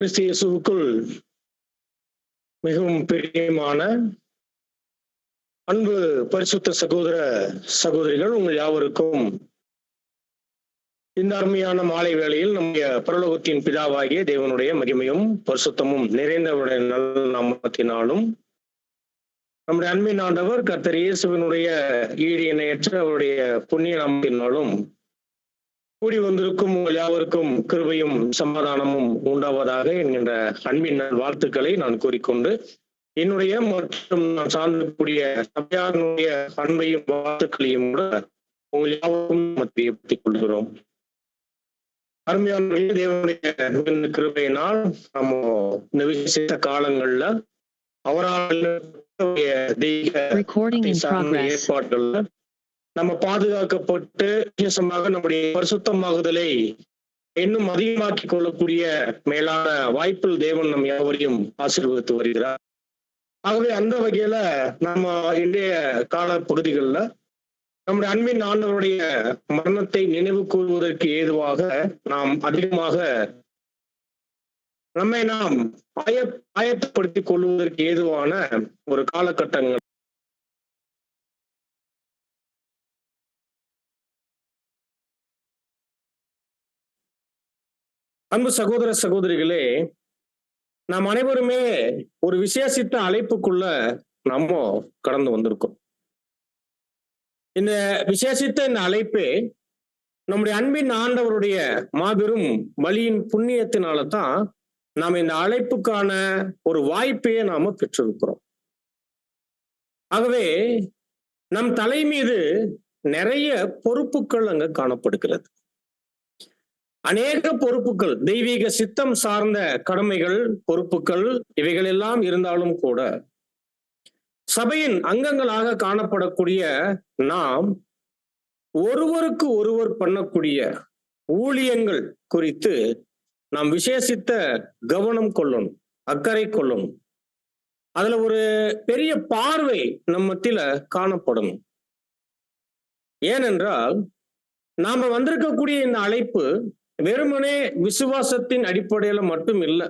கிறிஸ்து இயேசுவுக்குள் மிகவும் பிரியமான அன்பு பரிசுத்த சகோதர சகோதரிகள், உங்கள் யாவருக்கும் இந்த அருமையான மாலை வேளையில் நம்முடைய பரலோகத்தின் பிதாவாகிய தேவனுடைய மகிமையும் பரிசுத்தமும் நிறைந்தவருடைய நல்ல நாமத்தினாலும் நம்முடைய அன்பின் ஆண்டவர் கர்த்தர் இயேசுவினுடைய ஈடு இணையற்ற அவருடைய புண்ணிய நாமத்தினாலும் கூடி வந்திருக்கும் உங்கள் யாவருக்கும் கிருபையும் சமாதானமும் உண்டாவதாக என்கின்ற அன்பின் வாழ்த்துக்களை நான் கூறிக்கொண்டு என்னுடைய மற்றும் நான் சார்ந்தக்கூடிய சபையாருடைய அன்பையும் வாழ்த்துக்களையும் கூட உங்கள் யாவருக்கும் தெரியப்படுத்திக் கொள்கிறோம். அருமையான தேவனுடைய கிருபையினால் நம்ம இந்த விசேஷ காலங்கள்ல அவரால் ஏற்பாடுகள்ல நம்ம பாதுகாக்கப்பட்டு விசேஷமாக நம்முடைய பரிசுத்தமாகுதலை இன்னும் அதிகமாக்கி கொள்ளக்கூடிய மேலான வாய்ப்பில் தேவன் நம் யாவரையும் ஆசீர்வதித்து வருகிறார். ஆகவே அந்த வகையில நம்ம இன்றைய கால பகுதிகளில் நம்முடைய அன்பின் ஆண்டவருடைய மரணத்தை நினைவு கூறுவதற்கு ஏதுவாக நாம் அதிகமாக நம்மை நாம் ஆயத்தப்படுத்திக் கொள்வதற்கு ஏதுவான ஒரு காலகட்டங்கள். அன்பு சகோதர சகோதரிகளே, நாம் அனைவருமே ஒரு விசேஷித்த அழைப்புக்குள்ள நம்ம கடந்து வந்திருக்கோம். இந்த விசேஷித்த இந்த அழைப்பே நம்முடைய அன்பின் ஆண்டவருடைய மாபெரும் பலியின் புண்ணியத்தினால தான் நாம் இந்த அழைப்புக்கான ஒரு வாய்ப்பையே நாம பெற்றிருக்கிறோம். ஆகவே நம் தலை மீது நிறைய பொறுப்புகள் அங்க காணப்படுகிறது. அநேக பொறுப்புகள், தெய்வீக சித்தம் சார்ந்த கடமைகள், பொறுப்புகள் இவைகள் எல்லாம் இருந்தாலும் கூட சபையின் அங்கங்களாக காணப்படக்கூடிய நாம் ஒருவருக்கு ஒருவர் பண்ணக்கூடிய ஊழியங்கள் குறித்து நாம் விசேஷித்த கவனம் கொள்ளணும், அக்கறை கொள்ளணும். அதுல ஒரு பெரிய பார்வை நம்ம மத்தியில காணப்படணும். ஏனென்றால் நாம வந்திருக்கக்கூடிய இந்த அழைப்பு வெறுமனே விசுவாசத்தின் அடிப்படையில மட்டும் இல்லை.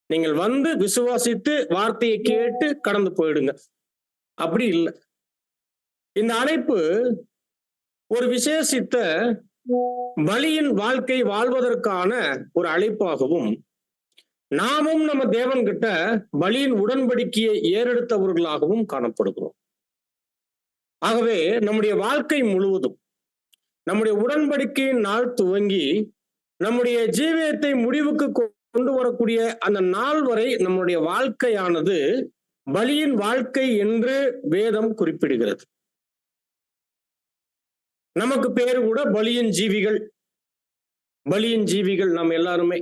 நீங்கள் வந்து விசுவாசித்து வார்த்தையை கேட்டு கடந்து போயிடுங்க, அப்படி இல்லை. இந்த அழைப்பு ஒரு விசேஷித்த பலியின் வாழ்க்கை வாழ்வதற்கான ஒரு அழைப்பாகவும், நாமும் நம்ம தேவன் கிட்ட பலியின் உடன்படிக்கையை ஏறெடுத்தவர்களாகவும் காணப்படுகிறோம். ஆகவே நம்முடைய வாழ்க்கை முழுவதும், நம்முடைய உடன்படிக்கையின் நாள் துவங்கி நம்முடைய ஜீவியத்தை முடிவுக்கு கொண்டு வரக்கூடிய அந்த நாள் வரை நம்முடைய வாழ்க்கையானது பலியின் வாழ்க்கை என்று வேதம் குறிப்பிடுகிறது. நமக்கு பேரு கூட பலியின் ஜீவிகள், பலியின் ஜீவிகள் நாம் எல்லாருமே.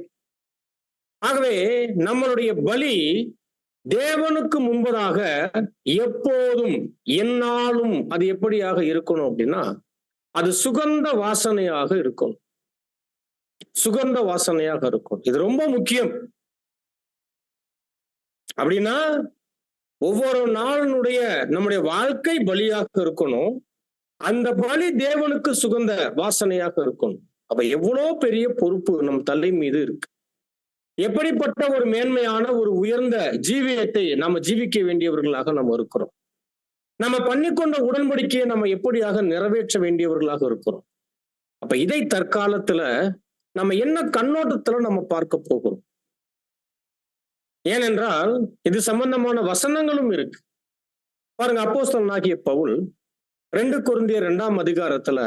ஆகவே நம்மளுடைய பலி தேவனுக்கு முன்பதாக எப்போதும் எந்நாளும் அது எப்படியாக இருக்கணும் அப்படின்னா, அது சுகந்த வாசனையாக இருக்கும். சுகந்த வாசனையாக இருக்கும். இது ரொம்ப முக்கியம். அப்படின்னா ஒவ்வொரு நாளினுடைய நம்முடைய வாழ்க்கை பலியாக இருக்கணும். அந்த பலி தேவனுக்கு சுகந்த வாசனையாக இருக்கணும். அப்ப எவ்வளவு பெரிய பொறுப்பு நம் தலை மீது இருக்கு. எப்படிப்பட்ட ஒரு மேன்மையான ஒரு உயர்ந்த ஜீவியத்தை நம்ம ஜீவிக்க வேண்டியவர்களாக நம்ம இருக்கிறோம். நம்ம பண்ணிக்கொண்ட உடன்படிக்கையை நம்ம எப்படியாக நிறைவேற்ற வேண்டியவர்களாக இருக்கிறோம். அப்ப இதை தற்காலத்துல நம்ம என்ன கண்ணோட்டத்துல நம்ம பார்க்க போகிறோம். ஏனென்றால் இது சம்பந்தமான வசனங்களும் இருக்கு. பாருங்க, அப்போஸ்தலனாகிய பவுல் 2 கொரிந்தியர் 2ஆம் அதிகாரத்துல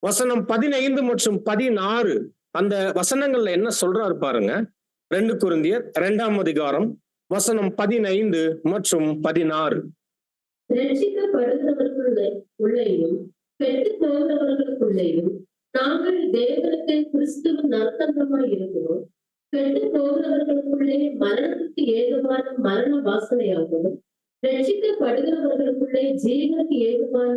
வசனம் 15 மற்றும் 16 அந்த வசனங்கள்ல என்ன சொல்றாரு பாருங்க. 2 கொரிந்தியர் 2ஆம் அதிகாரம் வசனம் 15 மற்றும் 16. ரட்சிக்கப்படுகிறவர்களுக்குள்ளேயும் கெட்டுப் போகிறவர்களுக்குள்ளேயும் நாங்கள் தேவனுக்கு கிறிஸ்துவின் நற்சந்தமாய் இருக்கிறோம். கெட்டுப் போகிறவர்களுக்குள்ளே மரணத்துக்கு ஏதுவான மரண வாசனையாகவும், ரட்சிக்கப்படுகிறவர்களுக்குள்ளே ஜீவனுக்கு ஏதுவான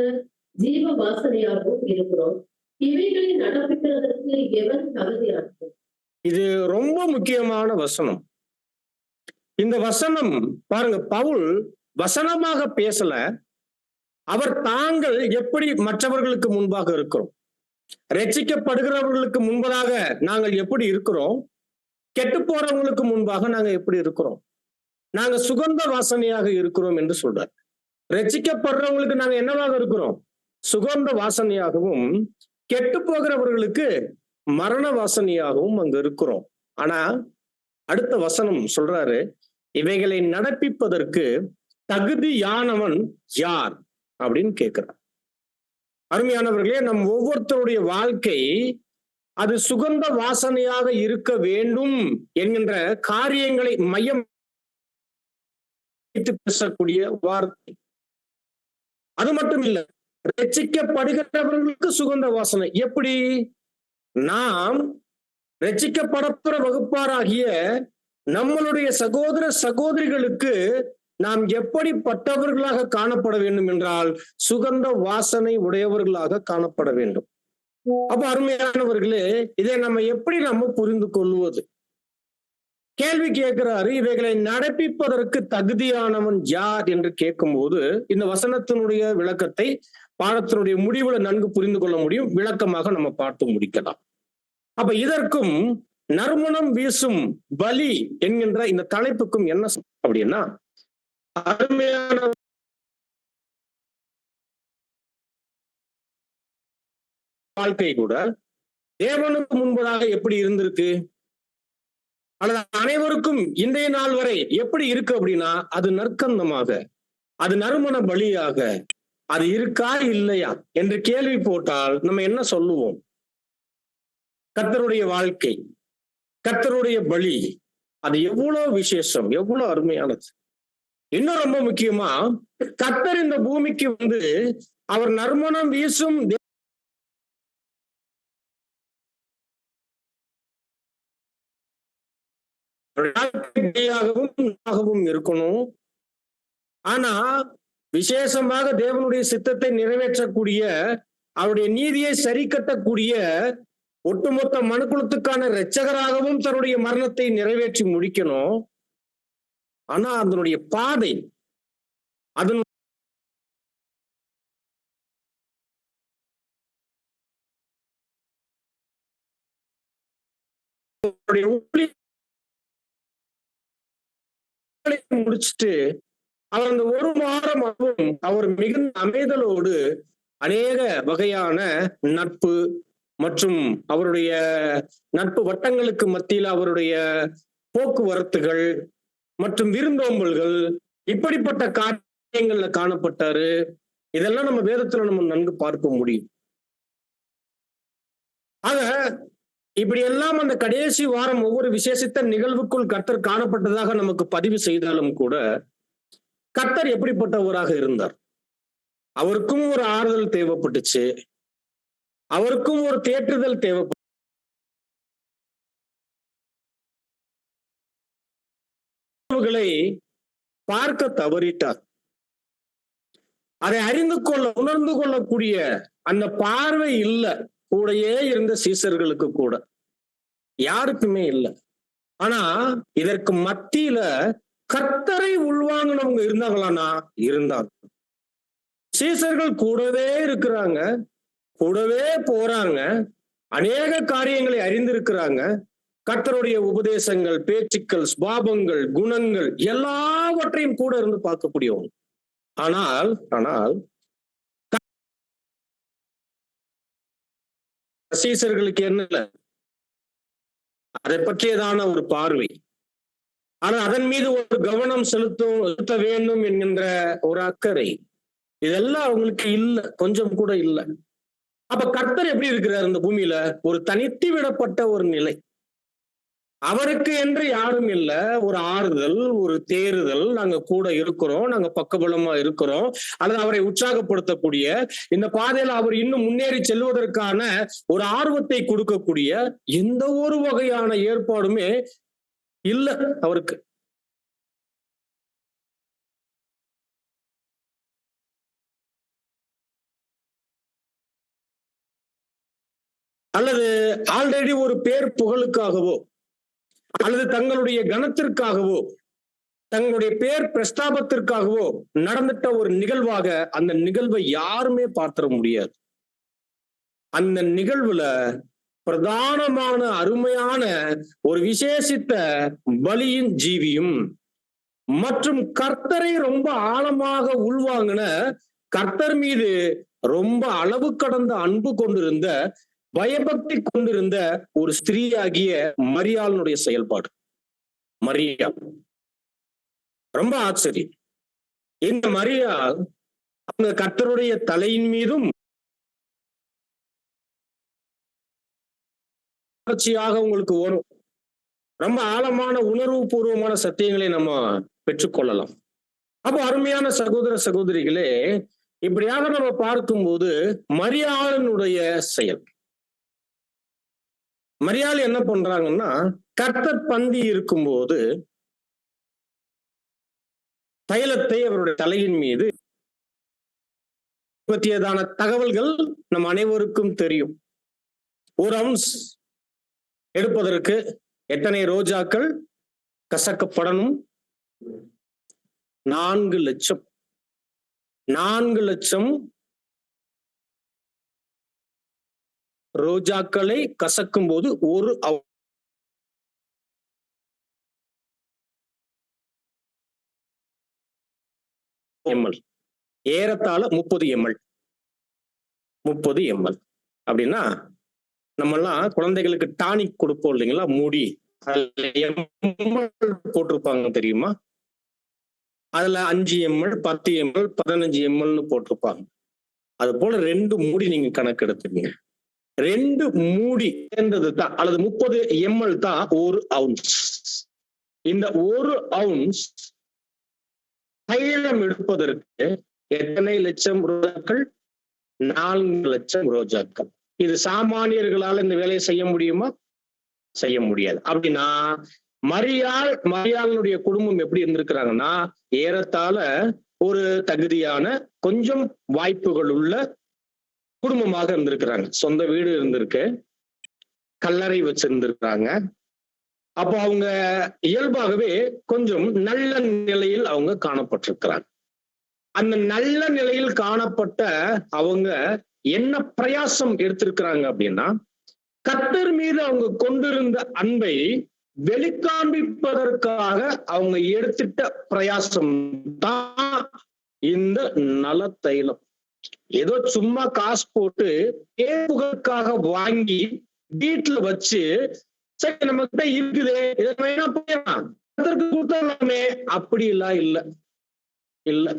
ஜீவ வாசனையாகவும் இருக்கிறோம். இவைகளை நடப்பிக்கிறதற்கு எவன் தகுதியாகும்? இது ரொம்ப முக்கியமான வசனம். இந்த வசனம் பாருங்க, பவுல் வசனமாக பேசல, அவர் தாங்கள் எப்படி மற்றவர்களுக்கு முன்பாக இருக்கிறோம், ரட்சிக்கப்படுகிறவர்களுக்கு முன்பதாக நாங்கள் எப்படி இருக்கிறோம், கெட்டு போறவங்களுக்கு முன்பாக நாங்க எப்படி இருக்கிறோம்? நாங்க சுகந்த வாசனையாக இருக்கிறோம் என்று சொல்றார். ரட்சிக்கப்படுறவங்களுக்கு நாங்க என்னவாக இருக்கிறோம்? சுகந்த வாசனையாகவும், கெட்டு போகிறவர்களுக்கு மரண வாசனையாகவும் அங்க இருக்கிறோம். ஆனா அடுத்த வசனம் சொல்றாரு, இவைகளை நடப்பிப்பதற்கு தகுதியானவன் யார் அப்படின்னு கேட்கிறார். அருமையானவர்களே, நம் ஒவ்வொருத்தருடைய வாழ்க்கை அது சுகந்த வாசனையாக இருக்க வேண்டும் என்கின்ற காரியங்களை மையம் பேசக்கூடிய வார்த்தை. அது மட்டும் இல்ல, ரட்சிக்கப்படுகிறவர்களுக்கு சுகந்த வாசனை எப்படி? நாம் ரட்சிக்கப்படப்புற வகுப்பாராகிய நம்மளுடைய சகோதர சகோதரிகளுக்கு நாம் எப்படிப்பட்டவர்களாக காணப்பட வேண்டும் என்றால் சுகந்த வாசனை உடையவர்களாக காணப்பட வேண்டும். அப்ப அருமையானவர்களே, இதை நம்ம புரிந்து கொள்வது? கேள்வி கேட்கிறாரு, இவைகளை நடப்பிப்பதற்கு தகுதியானவன் யார் என்று கேட்கும்போது இந்த வசனத்தினுடைய விளக்கத்தை பாடத்தினுடைய முடிவுல நன்கு புரிந்து கொள்ள முடியும். விளக்கமாக நம்ம பார்த்து முடிக்கலாம். அப்ப இதற்கும் நறுமணம் வீசும் பலி என்கின்ற இந்த தலைப்புக்கும் என்ன அப்படின்னா, அருமையான வாழ்க்கை கூட தேவனுக்கு முன்பதாக எப்படி இருந்திருக்கு, அல்லது அனைவருக்கும் இன்றைய நாள் வரை எப்படி இருக்கு அப்படின்னா, அது நற்கந்தமாக, அது நறுமண பலியாக அது இருக்கா இல்லையா என்று கேள்வி போட்டால் நம்ம என்ன சொல்லுவோம்? கர்த்தருடைய வாழ்க்கை, கர்த்தருடைய பலி அது எவ்வளவு விசேஷம், எவ்வளவு அருமையானது. இன்னும் ரொம்ப முக்கியமா, கர்த்தர் இந்த பூமிக்கு வந்து அவர் நறுமணம் வீசும் இருக்கணும். ஆனா விசேஷமாக தேவனுடைய சித்தத்தை நிறைவேற்றக்கூடிய, அவருடைய நீதியை சரி கட்டக்கூடிய, ஒட்டுமொத்த மனுக்குலத்துக்கான இரட்சகராகவும் தன்னுடைய மரணத்தை நிறைவேற்றி முடிக்கணும். ஆனா அதனுடைய பாதை, அதனுடைய முடிச்சுட்டு அவர் அந்த ஒரு வாரம் அவர் மிகுந்த அமைதலோடு அநேக வகையான நட்பு மற்றும் அவருடைய நட்பு வட்டங்களுக்கு மத்தியில் அவருடைய போக்குவரத்துகள் மற்றும் விருந்தோம்பல்கள் இப்படிப்பட்ட காரியங்கள்ல காணப்பட்டாரு. இதெல்லாம் நம்ம வேதத்துல நம்ம நன்கு பார்க்க முடியும். ஆக இப்படி எல்லாம் அந்த கடைசி வாரம் ஒவ்வொரு விசேஷித்த நிகழ்வுக்குள் கர்த்தர் காணப்பட்டதாக நமக்கு பதிவு செய்தாலும் கூட, கர்த்தர் எப்படிப்பட்டவராக இருந்தார்? அவருக்கும் ஒரு ஆறுதல் தேவைப்பட்டுச்சு, அவருக்கும் ஒரு தேற்றுதல் தேவைப்பட்டு பார்க்க தவறிட்டார். அதை அறிந்து கொள்ள, உணர்ந்து கொள்ளக்கூடிய அந்த பார்வை இல்லை கூடயே இருந்த சீசர்களுக்கு கூட, யாருக்குமே இல்லை. ஆனா இதற்கு மத்தியில கர்த்தரை உள்வாங்கினவங்க இருந்தாங்களானா? இருந்தாங்க. சீசர்கள் கூடவே இருக்கிறாங்க, கூடவே போறாங்க, அநேக காரியங்களை அறிந்திருக்கிறாங்க. கர்த்தருடைய உபதேசங்கள், பேச்சுக்கள், சுபாவங்கள், குணங்கள் எல்லாவற்றையும் கூட இருந்து பார்க்கக்கூடியவங்க. ஆனால் சீசர்களுக்கு என்ன, அதை பற்றியதான ஒரு பார்வை, ஆனா அதன் மீது ஒரு கவனம் செலுத்த வேண்டும் என்கின்ற ஒரு அக்கறை, இதெல்லாம் அவங்களுக்கு இல்லை, கொஞ்சம் கூட இல்லை. அப்ப கர்த்தர் எப்படி இருக்கிறார் இந்த பூமியில? ஒரு தனித்து விடப்பட்ட ஒரு நிலை. அவருக்கு என்று யாரும் இல்லை. ஒரு ஆறுதல், ஒரு தேறுதல், நாங்க கூட இருக்கிறோம், நாங்க பக்கபலமா இருக்கிறோம், அல்லது அவரை உற்சாகப்படுத்தக்கூடிய, இந்த பாதையில அவர் இன்னும் முன்னேறி செல்வதற்கான ஒரு ஆர்வத்தை கொடுக்கக்கூடிய எந்த ஒரு வகையான ஏற்பாடுமே இல்லை அவருக்கு. அல்லது ஆல்ரெடி ஒரு பேர் புகழுக்காகவோ அல்லது தங்களுடைய கனத்திற்காகவோ தங்களுடைய பேர் பிரஸ்தாபத்திற்காகவோ நடந்துட்ட ஒரு நிகழ்வாக அந்த நிகழ்வை யாருமே பார்த்திட முடியாது. அந்த நிகழ்வுல பிரதானமான அருமையான ஒரு விசேஷித்த பலியின் ஜீவியும் மற்றும் கர்த்தரை ரொம்ப ஆழமாக உள்வாங்கின, கர்த்தர் மீது ரொம்ப அளவு கடந்த அன்பு கொண்டிருந்த, பயபக்தி கொண்டிருந்த ஒரு ஸ்திரீயாகிய மரியாளுடைய செயல்பாடு. மரியா ரொம்ப ஆச்சரியம். இந்த மரியாள் அவங்க கர்த்தருடைய தலையின் மீதும் உங்களுக்கு வரும் ரொம்ப ஆழமான உணர்வு பூர்வமான சத்தியங்களை நம்ம பெற்றுக்கொள்ளலாம். அப்போ அருமையான சகோதர சகோதரிகளே, இப்படியாக நம்ம பார்க்கும்போது மரியாளினுடைய செயல், மரியாள் என்ன பண்றாங்கன்னா, கர்த்தர் பந்தி இருக்கும்போது தைலத்தை அவருடைய தலையின் மீது பற்றியதான தகவல்கள் நம் அனைவருக்கும் தெரியும். ஒரு அவுன்ஸ் எடுப்பதற்கு எத்தனை ரோஜாக்கள் கசக்கப்படணும்? 4 லட்சம். 4 லட்சம் ரோஜாக்களை கசக்கும் போது ஒரு எம்எல், ஏறத்தாழ 30 எம்எல். 30 எம்எல் அப்படின்னா, நம்மெல்லாம் குழந்தைகளுக்கு டானிக் கொடுப்போம் இல்லைங்களா, மூடி போட்டிருப்பாங்க தெரியுமா? அதுல 5 எம்எல், 10 எம்எல், 15 எம்எல்னு போட்டிருப்பாங்க. அது போல 2 மூடி நீங்க கணக்கு எடுத்துக்கீங்க. 2 மூடி சேர்ந்தது தான், அல்லது 30 எம்எல் தான் 1 அவுன்ஸ். இந்த 1 அவுன்ஸ் தைலம் எடுப்பதற்கு எத்தனை லட்சம் ரோஜாக்கள்? 4 லட்சம் ரோஜாக்கள். இது சாமானியர்களால் இந்த வேலையை செய்ய முடியுமா? செய்ய முடியாது. அப்படின்னா மரியாளுடைய குடும்பம் எப்படி இருந்திருக்கிறாங்கன்னா, ஏறத்தாழ ஒரு தகுதியான, கொஞ்சம் வாய்ப்புகள் உள்ள குடும்பமாக இருந்திருக்கிறாங்க. சொந்த வீடு இருந்திருக்கு, கல்லறை வச்சிருந்திருக்கிறாங்க. அப்போ அவங்க இயல்பாகவே கொஞ்சம் நல்ல நிலையில் அவங்க காணப்பட்டிருக்கிறாங்க. அந்த நல்ல நிலையில் காணப்பட்ட அவங்க என்ன பிரயாசம் எடுத்திருக்கிறாங்க அப்படின்னா, கர்த்தர் மீது அவங்க கொண்டிருந்த அன்பை வெளிக்காண்பிப்பதற்காக அவங்க எடுத்துட்ட பிரயாசம் தான் இந்த நல தைலம். ஏதோ சும்மா காசு போட்டு புகழுக்காக வாங்கி வீட்டுல வச்சு, சரி நம்ம கிட்ட இருக்குதே, இதை வேணா போயிடலாம், கர்த்தருக்கு கொடுத்தலாமே, அப்படி எல்லாம் இல்ல.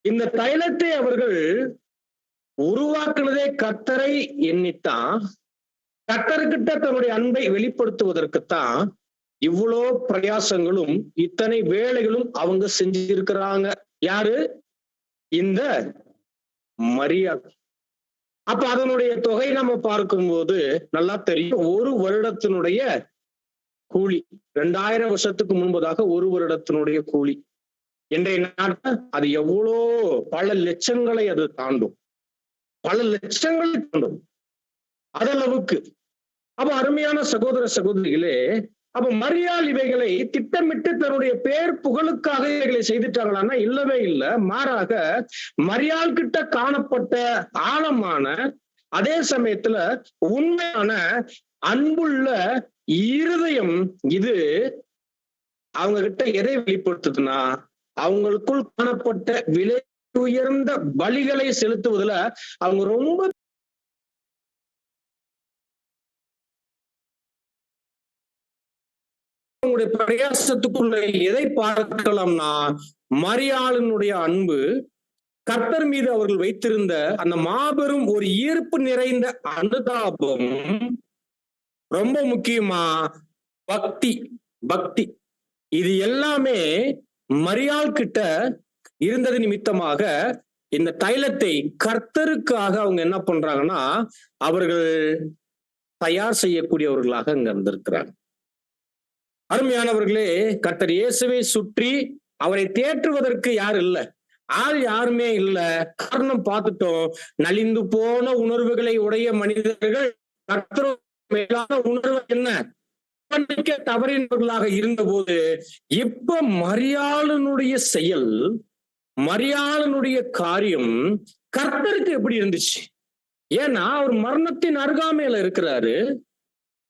இந்த தைலத்தை அவர்கள் உருவாக்குனதே கர்த்தரை எண்ணித்தான், கர்த்தர்கிட்ட தன்னுடைய அன்பை வெளிப்படுத்துவதற்குத்தான் இவ்வளோ பிரயாசங்களும் இத்தனை வேலைகளும் அவங்க செஞ்சிருக்கிறாங்க. யாரு? இந்த மரியாள். அப்ப அதனுடைய தொகை நம்ம பார்க்கும்போது நல்லா தெரியும். 1 வருடத்தினுடைய கூலி, 2000 வருஷத்துக்கு முன்பதாக 1 வருடத்தினுடைய கூலி. இன்றைய நாட்கள் அது எவ்வளோ பல லட்சங்களை அது தாண்டும், பல லட்சங்களை தாண்டும் அதளவுக்கு. அப்ப அருமையான சகோதர சகோதரிகளே, அப்ப மரியாள் இவைகளை திட்டமிட்டு தன்னுடைய பேர் புகழுக்காக இவைகளை செய்துட்டாங்களான்னா இல்லவே இல்லை. மாறாக மரியாள் கிட்ட காணப்பட்ட ஆழமான, அதே சமயத்துல உண்மையான அன்புள்ள இருதயம் இது அவங்க கிட்ட எதை வெளிப்படுத்துதுன்னா, அவங்களுக்குள் காணப்பட்ட விலை உயர்ந்த பலிகளை செலுத்துவதுல அவங்க ரொம்ப அவங்களுடைய பிரயாசத்துக்குள்ள எதை பார்க்கலாம்னா, மரியாளினுடைய அன்பு, கர்த்தர் மீது அவர்கள் வைத்திருந்த அந்த மாபெரும் ஒரு ஈர்ப்பு நிறைந்த அனுதாபம், ரொம்ப முக்கியமா பக்தி. இது எல்லாமே மரியாள் கிட்ட இருந்தது நிமித்தமாக இந்த தைலத்தை கர்த்தருக்காக அவங்க என்ன பண்றாங்கன்னா, அவர்கள் தயார் செய்யக்கூடியவர்களாக அங்க இருந்திருக்கிறாங்க. அருமையானவர்களே, கர்த்தர் இயேசுவை சுற்றி அவரை தேற்றுவதற்கு ஆள் யாருமே இல்லை. காரணம் பார்த்துட்டோம். நலிந்து போன உணர்வுகளை உடைய மனிதர்கள் கர்த்தர் மேலான உணர்வு என்ன தவறினவர்களாக இருந்தபோது, இப்ப மரியாளினுடைய செயல், மரியாளினுடைய காரியம் கர்த்தருக்கு எப்படி இருந்துச்சு? ஏன்னா அவர் மரணத்தின் அருகாமையில இருக்கிறாரு.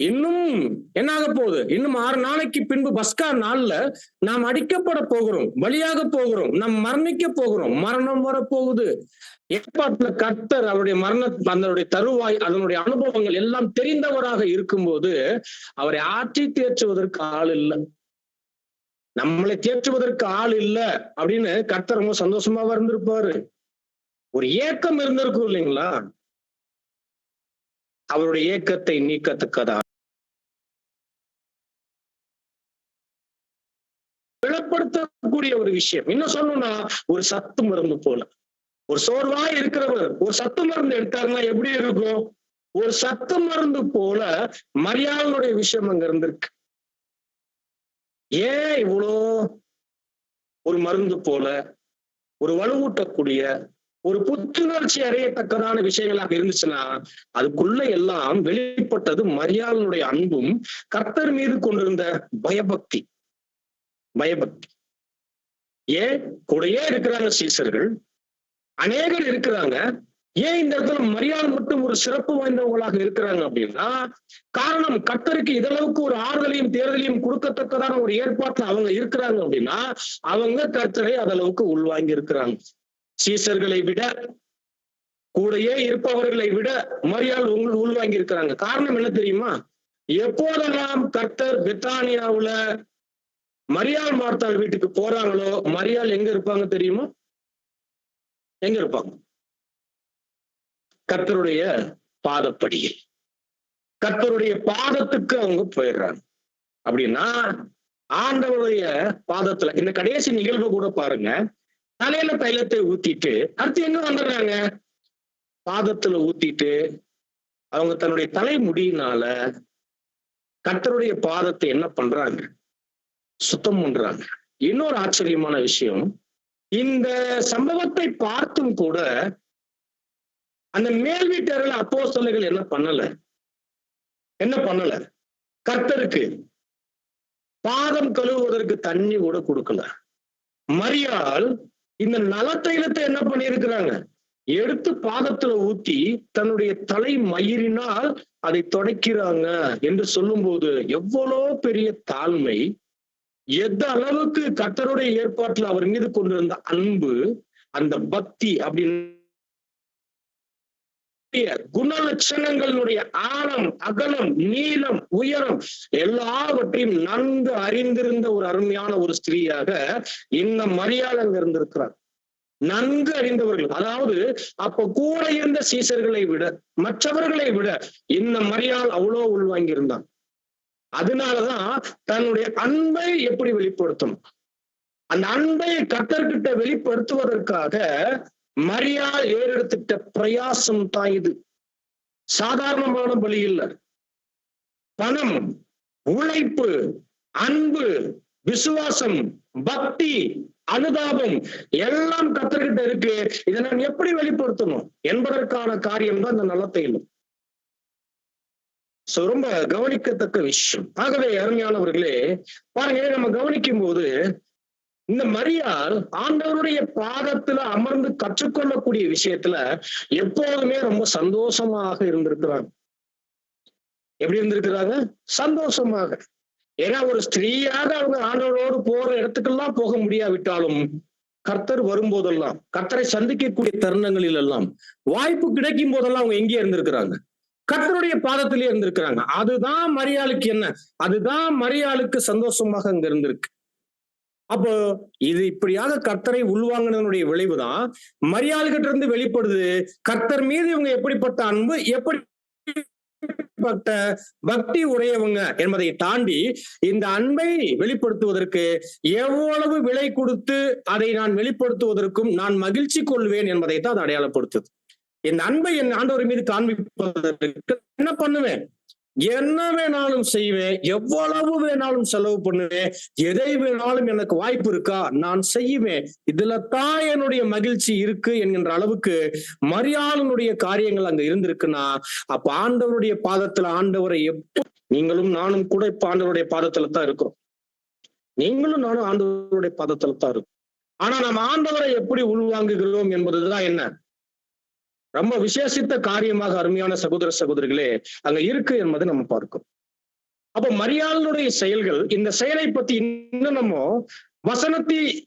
இன்னும் என்னாக போகுது? இன்னும் 6 நாளைக்கு பின்பு பஸ்கா நாள்ல நாம் அடிக்கப்பட போகிறோம், பலியாக போகிறோம், நாம் மரணிக்க போகிறோம், மரணம் வரப்போகுது. ஏற்பாட்டுல கர்த்தர் அவருடைய அதனுடைய தருவாய், அதனுடைய அனுபவங்கள் எல்லாம் தெரிந்தவராக இருக்கும்போது அவரை ஆற்றி தேற்றுவதற்கு ஆள் இல்லை, நம்மளை தேற்றுவதற்கு ஆள் இல்லை அப்படின்னு கர்த்தர் ரொம்ப சந்தோஷமாவா இருந்திருப்பாரு. ஒரு ஏக்கம் இருந்திருக்கும் இல்லைங்களா? அவருடைய ஏக்கத்தை நீக்கத்தக்கதா வெளிப்படுத்தக்கூடிய ஒரு விஷயம். இன்னும் சொல்லணும்னா ஒரு சத்து மருந்து போல, ஒரு சோர்வாய் இருக்கிறவர் ஒரு சத்து மருந்து எடுத்தாருன்னா எப்படி இருக்கும்? ஒரு சத்து மருந்து போல மரியாளுடைய விஷயம் அங்க இருந்திருக்கு. ஏன் இவ்வளோ ஒரு மருந்து போல, ஒரு வலுவூட்டக்கூடிய, ஒரு புத்துணர்ச்சி அடையத்தக்கதான விஷயங்களாக இருந்துச்சுன்னா அதுக்குள்ள எல்லாம் வெளிப்பட்டது மரியாளுடைய அன்பும் கர்த்தர் மீது கொண்டிருந்த பயபக்தி. ஏன் கூடயே இருக்கிறாங்க சீசர்கள், அநேகர் இருக்கிறாங்க. ஏன் இந்த இடத்துல மரியாள் மட்டும் ஒரு சிறப்பு வாய்ந்தவங்களாக இருக்கிறாங்க அப்படின்னா, காரணம் கர்த்தருக்கு இதளவுக்கு ஒரு ஆறுதலையும் தேர்தலையும் கொடுக்கத்தக்கதான ஒரு ஏற்பாட்டுல அவங்க இருக்கிறாங்க அப்படின்னா அவங்க கர்த்தரை அதளவுக்கு உள்வாங்கி இருக்கிறாங்க. சீசர்களை விட, கூடயே இருப்பவர்களை விட மரியாள் உள்வாங்கி இருக்கிறாங்க. காரணம் என்ன தெரியுமா? எப்போதெல்லாம் கர்த்தர் பெத்தானியாவுல மரியாள் மார்த்தாள் வீட்டுக்கு போறாங்களோ மரியாள் எங்க இருப்பாங்க தெரியுமா? எங்க இருப்பாங்க? கர்த்தருடைய பாதப்படியில், கர்த்தருடைய பாதத்துக்கு அவங்க போயிடுறாங்க. அப்படின்னா ஆண்டவருடைய பாதத்துல இந்த கடைசி நிகழ்வு கூட பாருங்க, தலையில தைலத்தை ஊத்திட்டு அடுத்து எங்க வந்துடுறாங்க? பாதத்துல ஊத்திட்டு அவங்க தன்னுடைய தலை முடியினால கர்த்தருடைய பாதத்தை என்ன பண்றாங்க? சுத்தம் பண்றாங்க. இன்னொரு ஆச்சரியமான விஷயம், இந்த சம்பவத்தை பார்த்தும் கூட அந்த மேல் வீட்டர்கள் அப்போஸ்தலர்கள் என்ன பண்ணல? கர்த்தருக்கு பாதம் கழுவுவதற்கு தண்ணி கூட கொடுக்கல. மரியாள் இந்த நலத்தைலத்தை என்ன பண்ணியிருக்கிறாங்க? எடுத்து பாதத்துல ஊத்தி தன்னுடைய தலை மயிரினால் அதை தொடக்கிறாங்க என்று சொல்லும் போது எவ்வளவு பெரிய தாழ்மை, எந்த அளவுக்கு கர்த்தருடைய ஏற்பாட்டுல அவர் மீது கொண்டிருந்த அன்பு, அந்த பக்தி அப்படின்னு குணலட்சணங்களுடைய ஆழம், அகலம், நீளம், உயரம் எல்லாவற்றையும் நன்கு அறிந்திருந்த ஒரு அருமையான ஒரு ஸ்திரீயாக இந்த மரியாள் அங்க இருந்திருக்கிறார். நன்கு அறிந்தவர்கள், அதாவது அப்ப கூட இருந்த சீசர்களை விட, மற்றவர்களை விட இந்த மரியாள் அவ்வளோ உள்வாங்கி இருந்தான். அதனாலதான் தன்னுடைய அன்பை எப்படி வெளிப்படுத்தணும், அந்த அன்பை கர்த்தர்கிட்ட வெளிப்படுத்துவதற்காக மரியாள் ஏறெடுத்துட்ட பிரயாசம் தான் இது. சாதாரணமான பலி இல்லை. பணம், உழைப்பு, அன்பு, விசுவாசம், பக்தி, அனுதாபம் எல்லாம் கர்த்தர்கிட்ட இருக்கு. இதை நான் எப்படி வெளிப்படுத்தணும் என்பதற்கான காரியம் தான் இந்த நலத்தைலம். ரொம்ப கவனிக்கத்தக்க விஷயம். ஆகவே அருமையானவர்களே பாருங்க, நம்ம கவனிக்கும் போது இந்த மரியாள் ஆண்டவருடைய பாதத்துல அமர்ந்து கற்றுக்கொள்ளக்கூடிய விஷயத்துல எப்போதுமே ரொம்ப சந்தோஷமாக இருந்திருக்கிறாங்க. எப்படி இருந்திருக்கிறாங்க? சந்தோஷமாக. ஏன்னா ஒரு ஸ்திரீயாக அவங்க ஆண்டவரோடு போற இடத்துக்கெல்லாம் போக முடியாவிட்டாலும் கர்த்தர் வரும்போதெல்லாம், கர்த்தரை சந்திக்கக்கூடிய தருணங்களில் எல்லாம், வாய்ப்பு கிடைக்கும் போதெல்லாம் அவங்க எங்கே இருந்திருக்கிறாங்க? கர்த்தருடைய பாதத்திலே இருந்திருக்கிறாங்க. அதுதான் மரியாளுக்கு என்ன? அதுதான் மரியாளுக்கு சந்தோஷமாக அங்க இருந்திருக்கு. அப்போ இது இப்படியாக கர்த்தரை உள்வாங்கினதனுடைய விளைவுதான் மரியாள்கிட்ட இருந்து வெளிப்படுது. கர்த்தர் மீது இவங்க எப்படிப்பட்ட அன்பு, எப்படிப்பட்ட பக்தி உடையவங்க என்பதை தாண்டி இந்த அன்பை வெளிப்படுத்துவதற்கு எவ்வளவு விலை கொடுத்து அதை நான் வெளிப்படுத்துவதற்கும் நான் மகிழ்ச்சி கொள்வேன் என்பதைத்தான் அது அடையாளப்படுத்துது. இந்த அன்பை என் ஆண்டவர் மீது காண்பிப்பதற்கு என்ன பண்ணுவேன்? என்ன வேணாலும் செய்வேன், எவ்வளவு வேணாலும் செலவு பண்ணுவேன், எதை வேணாலும் எனக்கு வாய்ப்பு இருக்கா நான் செய்வேன், இதுல தான் என்னுடைய மகிழ்ச்சி இருக்கு என்கின்ற அளவுக்கு மரியாளுடைய காரியங்கள் அங்க இருந்திருக்குன்னா, அப்ப ஆண்டவருடைய பாதத்துல ஆண்டவரை நீங்களும் நானும் கூட இப்ப ஆண்டவருடைய பாதத்துல தான் இருக்கிறோம். நீங்களும் நானும் ஆண்டவருடைய பாதத்துல தான் இருக்கும். ஆனா நம்ம ஆண்டவரை எப்படி உள்வாங்குகிறோம் என்பதுதான் என்ன ரொம்ப விசேஷித்த காரியமாக அருமையான சகோதர சகோதரிகளே அங்க இருக்கு என்பதை நம்ம பார்க்கிறோம். அப்ப மரியாளுடைய செயல்கள், இந்த செயலை பத்தி இன்னும் நம்ம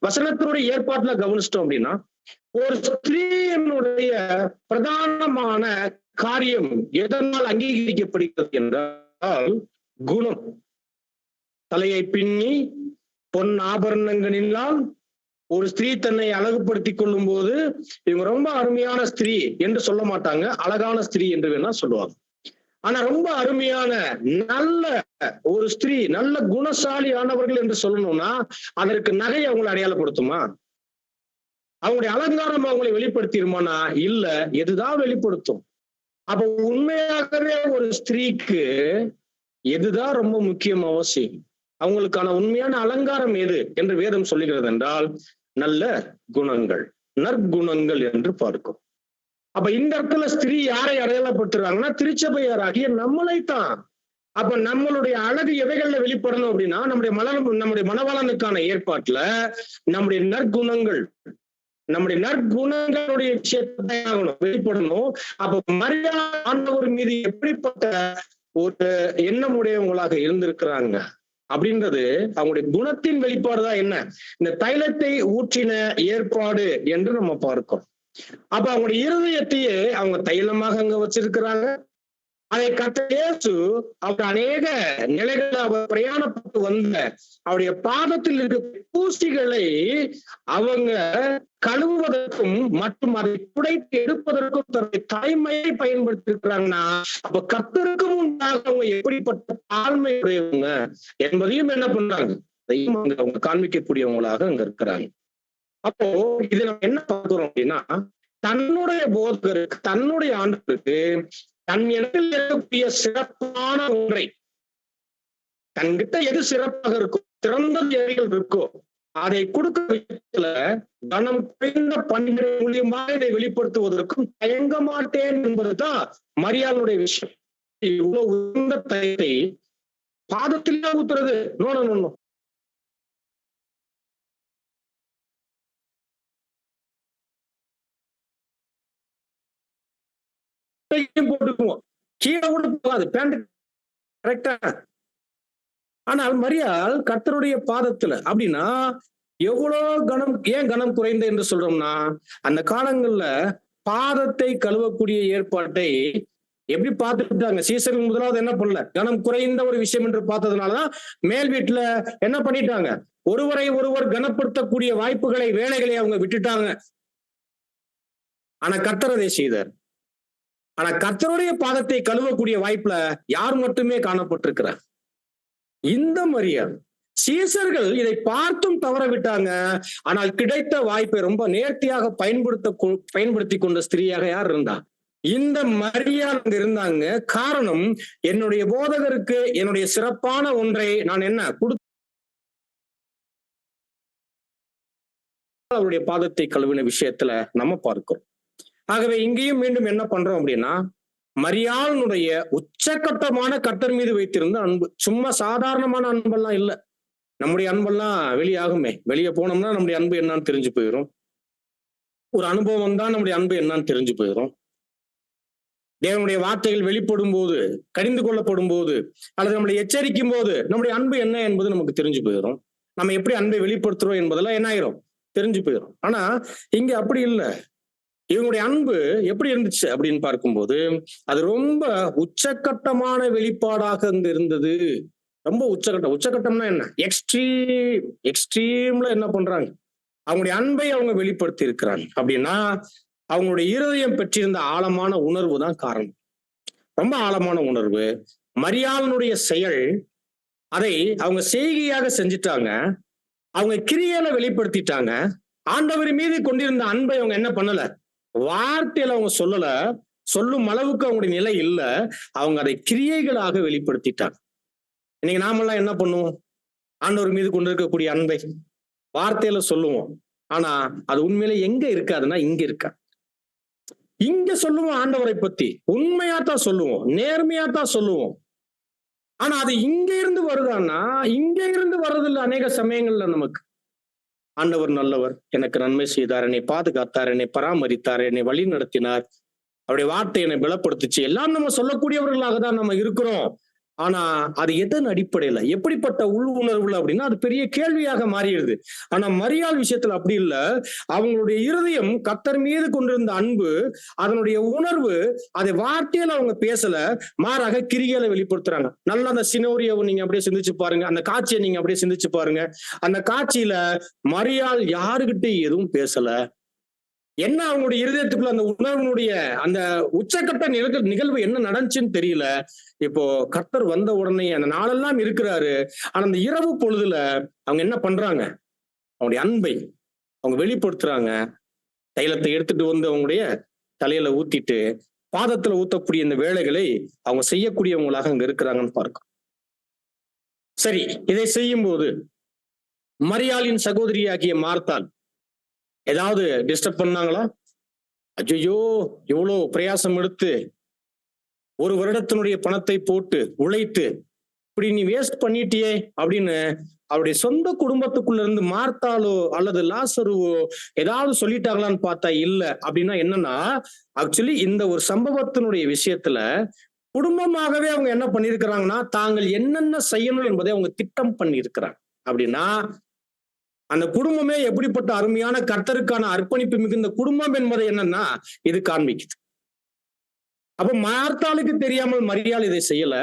வசனத்தினுடைய ஏற்பாட்டுல கவனிச்சிட்டோம் அப்படின்னா, ஒரு ஸ்திரீயினுடைய பிரதானமான காரியம் எதனால் அங்கீகரிக்கப்படுகிறது என்றால் குணம். தலையை பின்னி பொன் ஆபரணங்களினால் ஒரு ஸ்திரீ தன்னை அழகுபடுத்திக் கொள்ளும் போது இவங்க ரொம்ப அருமையான ஸ்திரீ என்று சொல்ல மாட்டாங்க, அழகான ஸ்திரீ என்று வேணா சொல்லுவாங்க. ஆனா ரொம்ப அருமையான நல்ல ஒரு ஸ்திரீ, நல்ல குணசாலி ஆனவர்கள் என்று சொல்லணும்னா அதற்கு நகை அவங்களை அடையாளப்படுத்துமா? அவங்களுடைய அலங்காரம் அவங்களை வெளிப்படுத்திடுமானா? இல்ல. எதுதான் வெளிப்படுத்தும்? அப்ப உண்மையாகவே ஒரு ஸ்திரீக்கு எதுதான் ரொம்ப முக்கியம், அவசியம்? அவங்களுக்கான உண்மையான அலங்காரம் எது என்று வேதம் சொல்லுகிறது என்றால் நல்ல குணங்கள், நற்குணங்கள் என்று பார்க்கும். அப்ப இந்த இடத்துல ஸ்திரீ யாரை அடையாளப்படுத்துறாங்கன்னா திருச்சபையாராகிய நம்மளைத்தான். அப்ப நம்மளுடைய அழகு எவைகள்ல வெளிப்படணும் அப்படின்னா நம்முடைய மணவாளனுக்கான ஏற்பாட்டுல நம்முடைய நற்குணங்களுடைய விஷயத்தை வெளிப்படணும். அப்ப மரியாதை மீது எப்படிப்பட்ட ஒரு எண்ணம் உடையவங்களாக இருந்திருக்கிறாங்க அப்படின்றது அவங்களுடைய குணத்தின் வெளிப்பாடுதான். என்ன இந்த தைலத்தை ஊற்றின ஏற்பாடு என்று நம்ம பார்க்கிறோம். அப்ப அவங்களுடைய இருதயத்தையே அவங்க தைலமாக அங்க வச்சிருக்கிறாங்க. அதை கர்த்தர் இயேசு அவர் அநேக நிலைகள் அவர் பிரயாணப்பட்டு வந்த அவருடைய பாதத்தில் இருக்க தூசிகளை அவங்க கழுவுவதற்கும் மற்றும் அதை துடைத்து எடுப்பதற்கும் தன்னுடைய தாய்மையை பயன்படுத்தி இருக்கிறாங்கன்னா, அப்ப கர்த்தருக்கு முன்பாக அவங்க எப்படிப்பட்ட தாழ்மையுடையவங்க என்பதையும் என்ன பண்றாங்க, அதையும் அங்க அவங்க காண்பிக்கக்கூடியவங்களாக அங்க இருக்கிறாங்க. அப்போ இது நம்ம என்ன பார்க்கிறோம் அப்படின்னா, தன்னுடைய போதகருக்கு, தன்னுடைய ஆண்டவருக்கு தன் இடத்தில் இருக்கக்கூடிய சிறப்பான ஒன்றை, தன்கிட்ட எது சிறப்பாக இருக்கோ, சிறந்த தேவைகள் இருக்கோ அதை கொடுக்க விஷயத்துல கனம் குறைந்த பணிகள் மூலியமாக இதை வெளிப்படுத்துவதற்கும் தயங்க மாட்டேன் என்பதுதான் மரியாளுடைய விஷயம். இவ்வளவு உயர்ந்த தயத்தை பாதத்திலே ஊத்துறது நோனோ போட்டுக்குவோம், கீழே கூட போகாது பேண்ட், கரெக்டா? ஆனால் மரியாள் கர்த்தருடைய பாதத்துல அப்படின்னா எவ்வளவு கனம், ஏன் கனம் குறைந்த என்று சொல்றோம்னா, அந்த காலங்கள்ல பாதத்தை கழுவக்கூடிய ஏற்பாட்டை எப்படி பார்த்துட்டாங்க சீசர்கள்? முதலாவது என்ன பண்ணல, கனம் குறைந்த ஒரு விஷயம் என்று பார்த்ததுனாலதான் மேல் வீட்டுல என்ன பண்ணிட்டாங்க, ஒருவரை ஒருவர் கனப்படுத்தக்கூடிய வாய்ப்புகளை, வேலைகளை அவங்க விட்டுட்டாங்க. ஆனா கர்த்தர் அதை செய்தார். ஆனா கர்த்தருடைய பாதத்தை கழுவக்கூடிய வாய்ப்புல யார் மட்டுமே காணப்பட்டிருக்கிறார், இந்த மரியாள். சீசர்கள் இதை பார்த்தும் தவற விட்டாங்க. ஆனால் கிடைத்த வாய்ப்பை ரொம்ப நேர்த்தியாக பயன்படுத்தி கொண்ட ஸ்திரீயாக யார் இருந்தா? இந்த மரியாள் இருந்தாங்க. காரணம், என்னுடைய போதகருக்கு என்னுடைய சிறப்பான ஒன்றை நான் என்ன கொடுத்து அவருடைய பாதத்தை கழுவின விஷயத்துல நம்ம பார்க்கிறோம். ஆகவே இங்கேயும் மீண்டும் என்ன பண்றோம் அப்படின்னா, மரியாளுடைய உச்சக்கட்டமான கர்த்தர் மீது வைத்திருந்த அன்பு, சும்மா சாதாரணமான அன்பெல்லாம் இல்ல. நம்முடைய அன்பெல்லாம் வெளியாகுமே, வெளியே போனோம்னா நம்முடைய அன்பு என்னன்னு தெரிஞ்சு போயிடும். ஒரு அனுபவம் தான் நம்முடைய அன்பு என்னன்னு தெரிஞ்சு போயிடும். தேவனுடைய வார்த்தைகள் வெளிப்படும் போது, கடிந்து கொள்ளப்படும் போது, அல்லது நம்மளை எச்சரிக்கும் போது நம்முடைய அன்பு என்ன என்பது நமக்கு தெரிஞ்சு போயிடும். நம்ம எப்படி அன்பை வெளிப்படுத்துறோம் என்பதெல்லாம் என்ன ஆயிரும், தெரிஞ்சு போயிடும். ஆனா இங்க அப்படி இல்லை. இவங்களுடைய அன்பு எப்படி இருந்துச்சு அப்படின்னு பார்க்கும்போது அது ரொம்ப உச்சக்கட்டமான வெளிப்பாடாக அங்க இருந்தது. ரொம்ப உச்சக்கட்டம்னா என்ன, எக்ஸ்ட்ரீம்ல என்ன பண்றாங்க, அவங்களுடைய அன்பை அவங்க வெளிப்படுத்தி இருக்கிறாங்க. அப்படின்னா அவங்களுடைய இருதயம் பெற்றிருந்த ஆழமான உணர்வு தான் காரணம். ரொம்ப ஆழமான உணர்வு. மரியாளுடைய செயல், அதை அவங்க செய்கையாக செஞ்சிட்டாங்க, அவங்க கிரியையில வெளிப்படுத்திட்டாங்க. ஆண்டவர் மீது கொண்டிருந்த அன்பை அவங்க என்ன பண்ணல, வார்த்தையில அவங்க சொல்லல, சொல்லும் அளவுக்கு அவங்களுடைய நிலை இல்ல, அவங்க அதை கிரியைகளாக வெளிப்படுத்திட்டாங்க. இன்னைக்கு நாமெல்லாம் என்ன பண்ணுவோம், ஆண்டவர் மீது கொண்டிருக்கக்கூடிய அன்பை வார்த்தையில சொல்லுவோம், ஆனா அது உண்மையில எங்க இருக்காதுன்னா இங்க இருக்கா. இங்க சொல்லுவோம் ஆண்டவரை பத்தி, உண்மையாத்தான் சொல்லுவோம், நேர்மையாத்தான் சொல்லுவோம். ஆனா அது இங்க இருந்து வருதான்னா இங்க இருந்து வர்றதில்லை. அநேக சமயங்கள்ல நமக்கு ஆண்டவர் நல்லவர், எனக்கு நன்மை செய்தார், என்னை பாதுகாத்தார், என்னை பராமரித்தார், என்னை வழி நடத்தினார், அவருடைய வார்த்தை என்னை பலப்படுத்துச்சு. எல்லாம் நம்ம சொல்லக்கூடியவர்களாக தான் நம்ம இருக்கிறோம். ஆனா அது எதன் அடிப்படையில, எப்படிப்பட்ட உள் உணர்வுல அப்படின்னா அது பெரிய கேள்வியாக மாறிடுது. ஆனா மரியாள் விஷயத்துல அப்படி இல்ல. அவங்களுடைய இருதயம் கர்த்தர் மீது கொண்டிருந்த அன்பு, அதனுடைய உணர்வு, அதை வார்த்தையில அவங்க பேசல, மாறாக கிரிகையில வெளிப்படுத்துறாங்க. நல்லா அந்த சினோரியாவை நீங்க அப்படியே சிந்திச்சு பாருங்க, அந்த காட்சியை நீங்க அப்படியே சிந்திச்சு பாருங்க. அந்த காட்சியில மரியாள் யாருகிட்ட எதுவும் பேசல. என்ன அவங்களுடைய இருதயத்துக்குள்ள அந்த உணர்வினுடைய அந்த உச்சக்கட்ட நிகழ்வு என்ன நடந்துச்சுன்னு தெரியல. இப்போ கர்த்தர் வந்த உடனே அந்த நாளெல்லாம் இருக்கிறாரு. ஆனா அந்த இரவு பொழுதுல அவங்க என்ன பண்றாங்க? அவங்களுடைய அன்பை அவங்க வெளிப்படுத்துறாங்க. தைலத்தை எடுத்துட்டு வந்து அவங்களுடைய தலையில ஊத்திட்டு பாதத்துல ஊத்தக்கூடிய இந்த வேலைகளை அவங்க செய்யக்கூடியவங்களாக அங்க இருக்கிறாங்கன்னு பார்க்கிறோம். சரி, இதை செய்யும் போது மரியாளின் சகோதரியாகிய மார்த்தாள் ஏதாவது டிஸ்டர்ப் பண்ணாங்களா? ஐயோ, எவ்வளவு பிரயாசம் எடுத்து 1 வருடத்தினுடைய பணத்தை போட்டு உழைத்து இப்படி நீ வேஸ்ட் பண்ணிட்டியே அப்படின்னு அவருடைய சொந்த குடும்பத்துக்குள்ள இருந்து மார்த்தாலோ அல்லது லாசருவோ ஏதாவது சொல்லிட்டாங்களான்னு பார்த்தா இல்ல. அப்படின்னா என்னன்னா, ஆக்சுவலி இந்த ஒரு சம்பவத்தினுடைய விஷயத்துல குடும்பமாகவே அவங்க என்ன பண்ணிருக்கிறாங்கன்னா, தாங்கள் என்னென்ன செய்யணும் என்பதை அவங்க திட்டம் பண்ணி இருக்கிறாங்க. அப்படின்னா அந்த குடும்பமே எப்படிப்பட்ட அருமையான கர்த்தருக்கான அர்ப்பணிப்பு மிகுந்த குடும்பம் என்பதை என்னன்னா இது காண்பிக்குது. அப்ப மார்த்தாளுக்கு தெரியாமல் மரியாள் இதை செய்யல.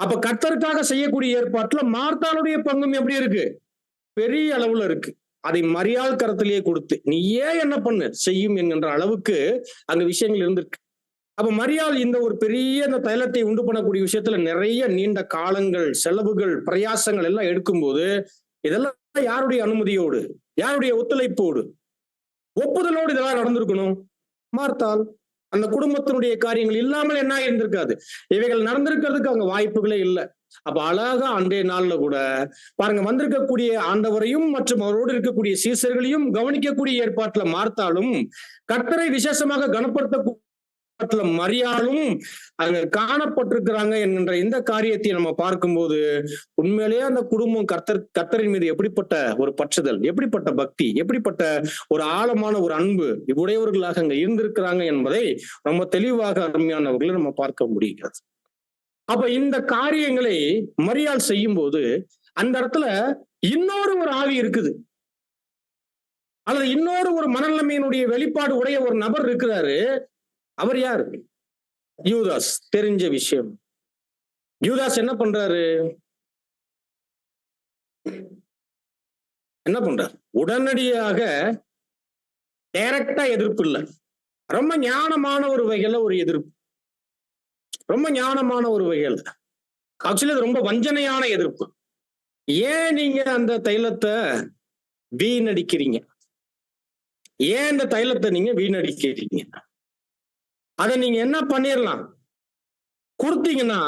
அப்ப கர்த்தருக்காக செய்யக்கூடிய ஏற்பாட்டுல மார்த்தாளுடைய பங்கும் எப்படி இருக்கு? பெரிய அளவுல இருக்கு. அதை மரியாள் கரத்திலேயே கொடுத்து நீ ஏன் என்ன பண்ணு செய்யும் என்கின்ற அளவுக்கு அங்க விஷயங்கள் இருந்திருக்கு. அப்ப மரியாள் இந்த ஒரு பெரிய இந்த தைலத்தை உண்டு பண்ணக்கூடிய விஷயத்துல நிறைய நீண்ட காலங்கள், செலவுகள், பிரயாசங்கள் எல்லாம் எடுக்கும்போது இதெல்லாம் யாருடைய அனுமதியோடு, யாருடைய ஒத்துழைப்போடு, ஒப்புதலோடு இதெல்லாம் நடந்திருக்கணும்? மார்த்தாள். அந்த குடும்பத்தினுடைய காரியங்கள் இல்லாமல் என்ன இருந்திருக்காது. இவைகள் நடந்திருக்கிறதுக்கு அங்க வாய்ப்புகளே இல்லை. அப்ப அழகா அன்றைய நாள்ல கூட பாருங்க, வந்திருக்கக்கூடிய ஆண்டவரையும் மற்றும் அவரோடு இருக்கக்கூடிய சீசர்களையும் கவனிக்கக்கூடிய ஏற்பாட்டுல மார்த்தாளும், கர்த்தரை விசேஷமாக கனப்படுத்த மரியாளும் அங்க காணப்பட்டிருக்கிறாங்க என்கின்ற இந்த காரியத்தை நம்ம பார்க்கும்போது உண்மையிலேயே அந்த குடும்பம் கர்த்தரின் மீது எப்படிப்பட்ட ஒரு பற்றுதல், எப்படிப்பட்ட பக்தி, எப்படிப்பட்ட ஒரு ஆழமான ஒரு அன்பு இவ்வுடையவர்களாக அங்க இருந்திருக்கிறாங்க என்பதை ரொம்ப தெளிவாக அருமையானவர்களை நம்ம பார்க்க முடிகிறது. அப்ப இந்த காரியங்களை மரியாள் செய்யும் போது அந்த இடத்துல இன்னொரு ஒரு ஆவி இருக்குது, அல்லது இன்னொரு ஒரு மனநிலைமையினுடைய வெளிப்பாடு உடைய ஒரு நபர் இருக்கிறாரு. அவர் யாரு? யூதாஸ். தெரிஞ்ச விஷயம். யூதாஸ் என்ன பண்றாரு? என்ன பண்றாரு? உடனடியாக டைரக்டா எதிர்ப்பு இல்லை, ரொம்ப ஞானமான ஒரு வகையில ஒரு எதிர்ப்பு, ரொம்ப ஞானமான ஒரு வகையில. ஆக்சுவலி அது ரொம்ப வஞ்சனையான எதிர்ப்பு. ஏன் நீங்க அந்த தைலத்தை வீணடிக்கிறீங்க? ஏன் இந்த தைலத்தை நீங்க வீணடிக்கிறீங்க? அதை நீங்க என்ன பண்ணிடலாம், கொடுத்தீங்கன்னா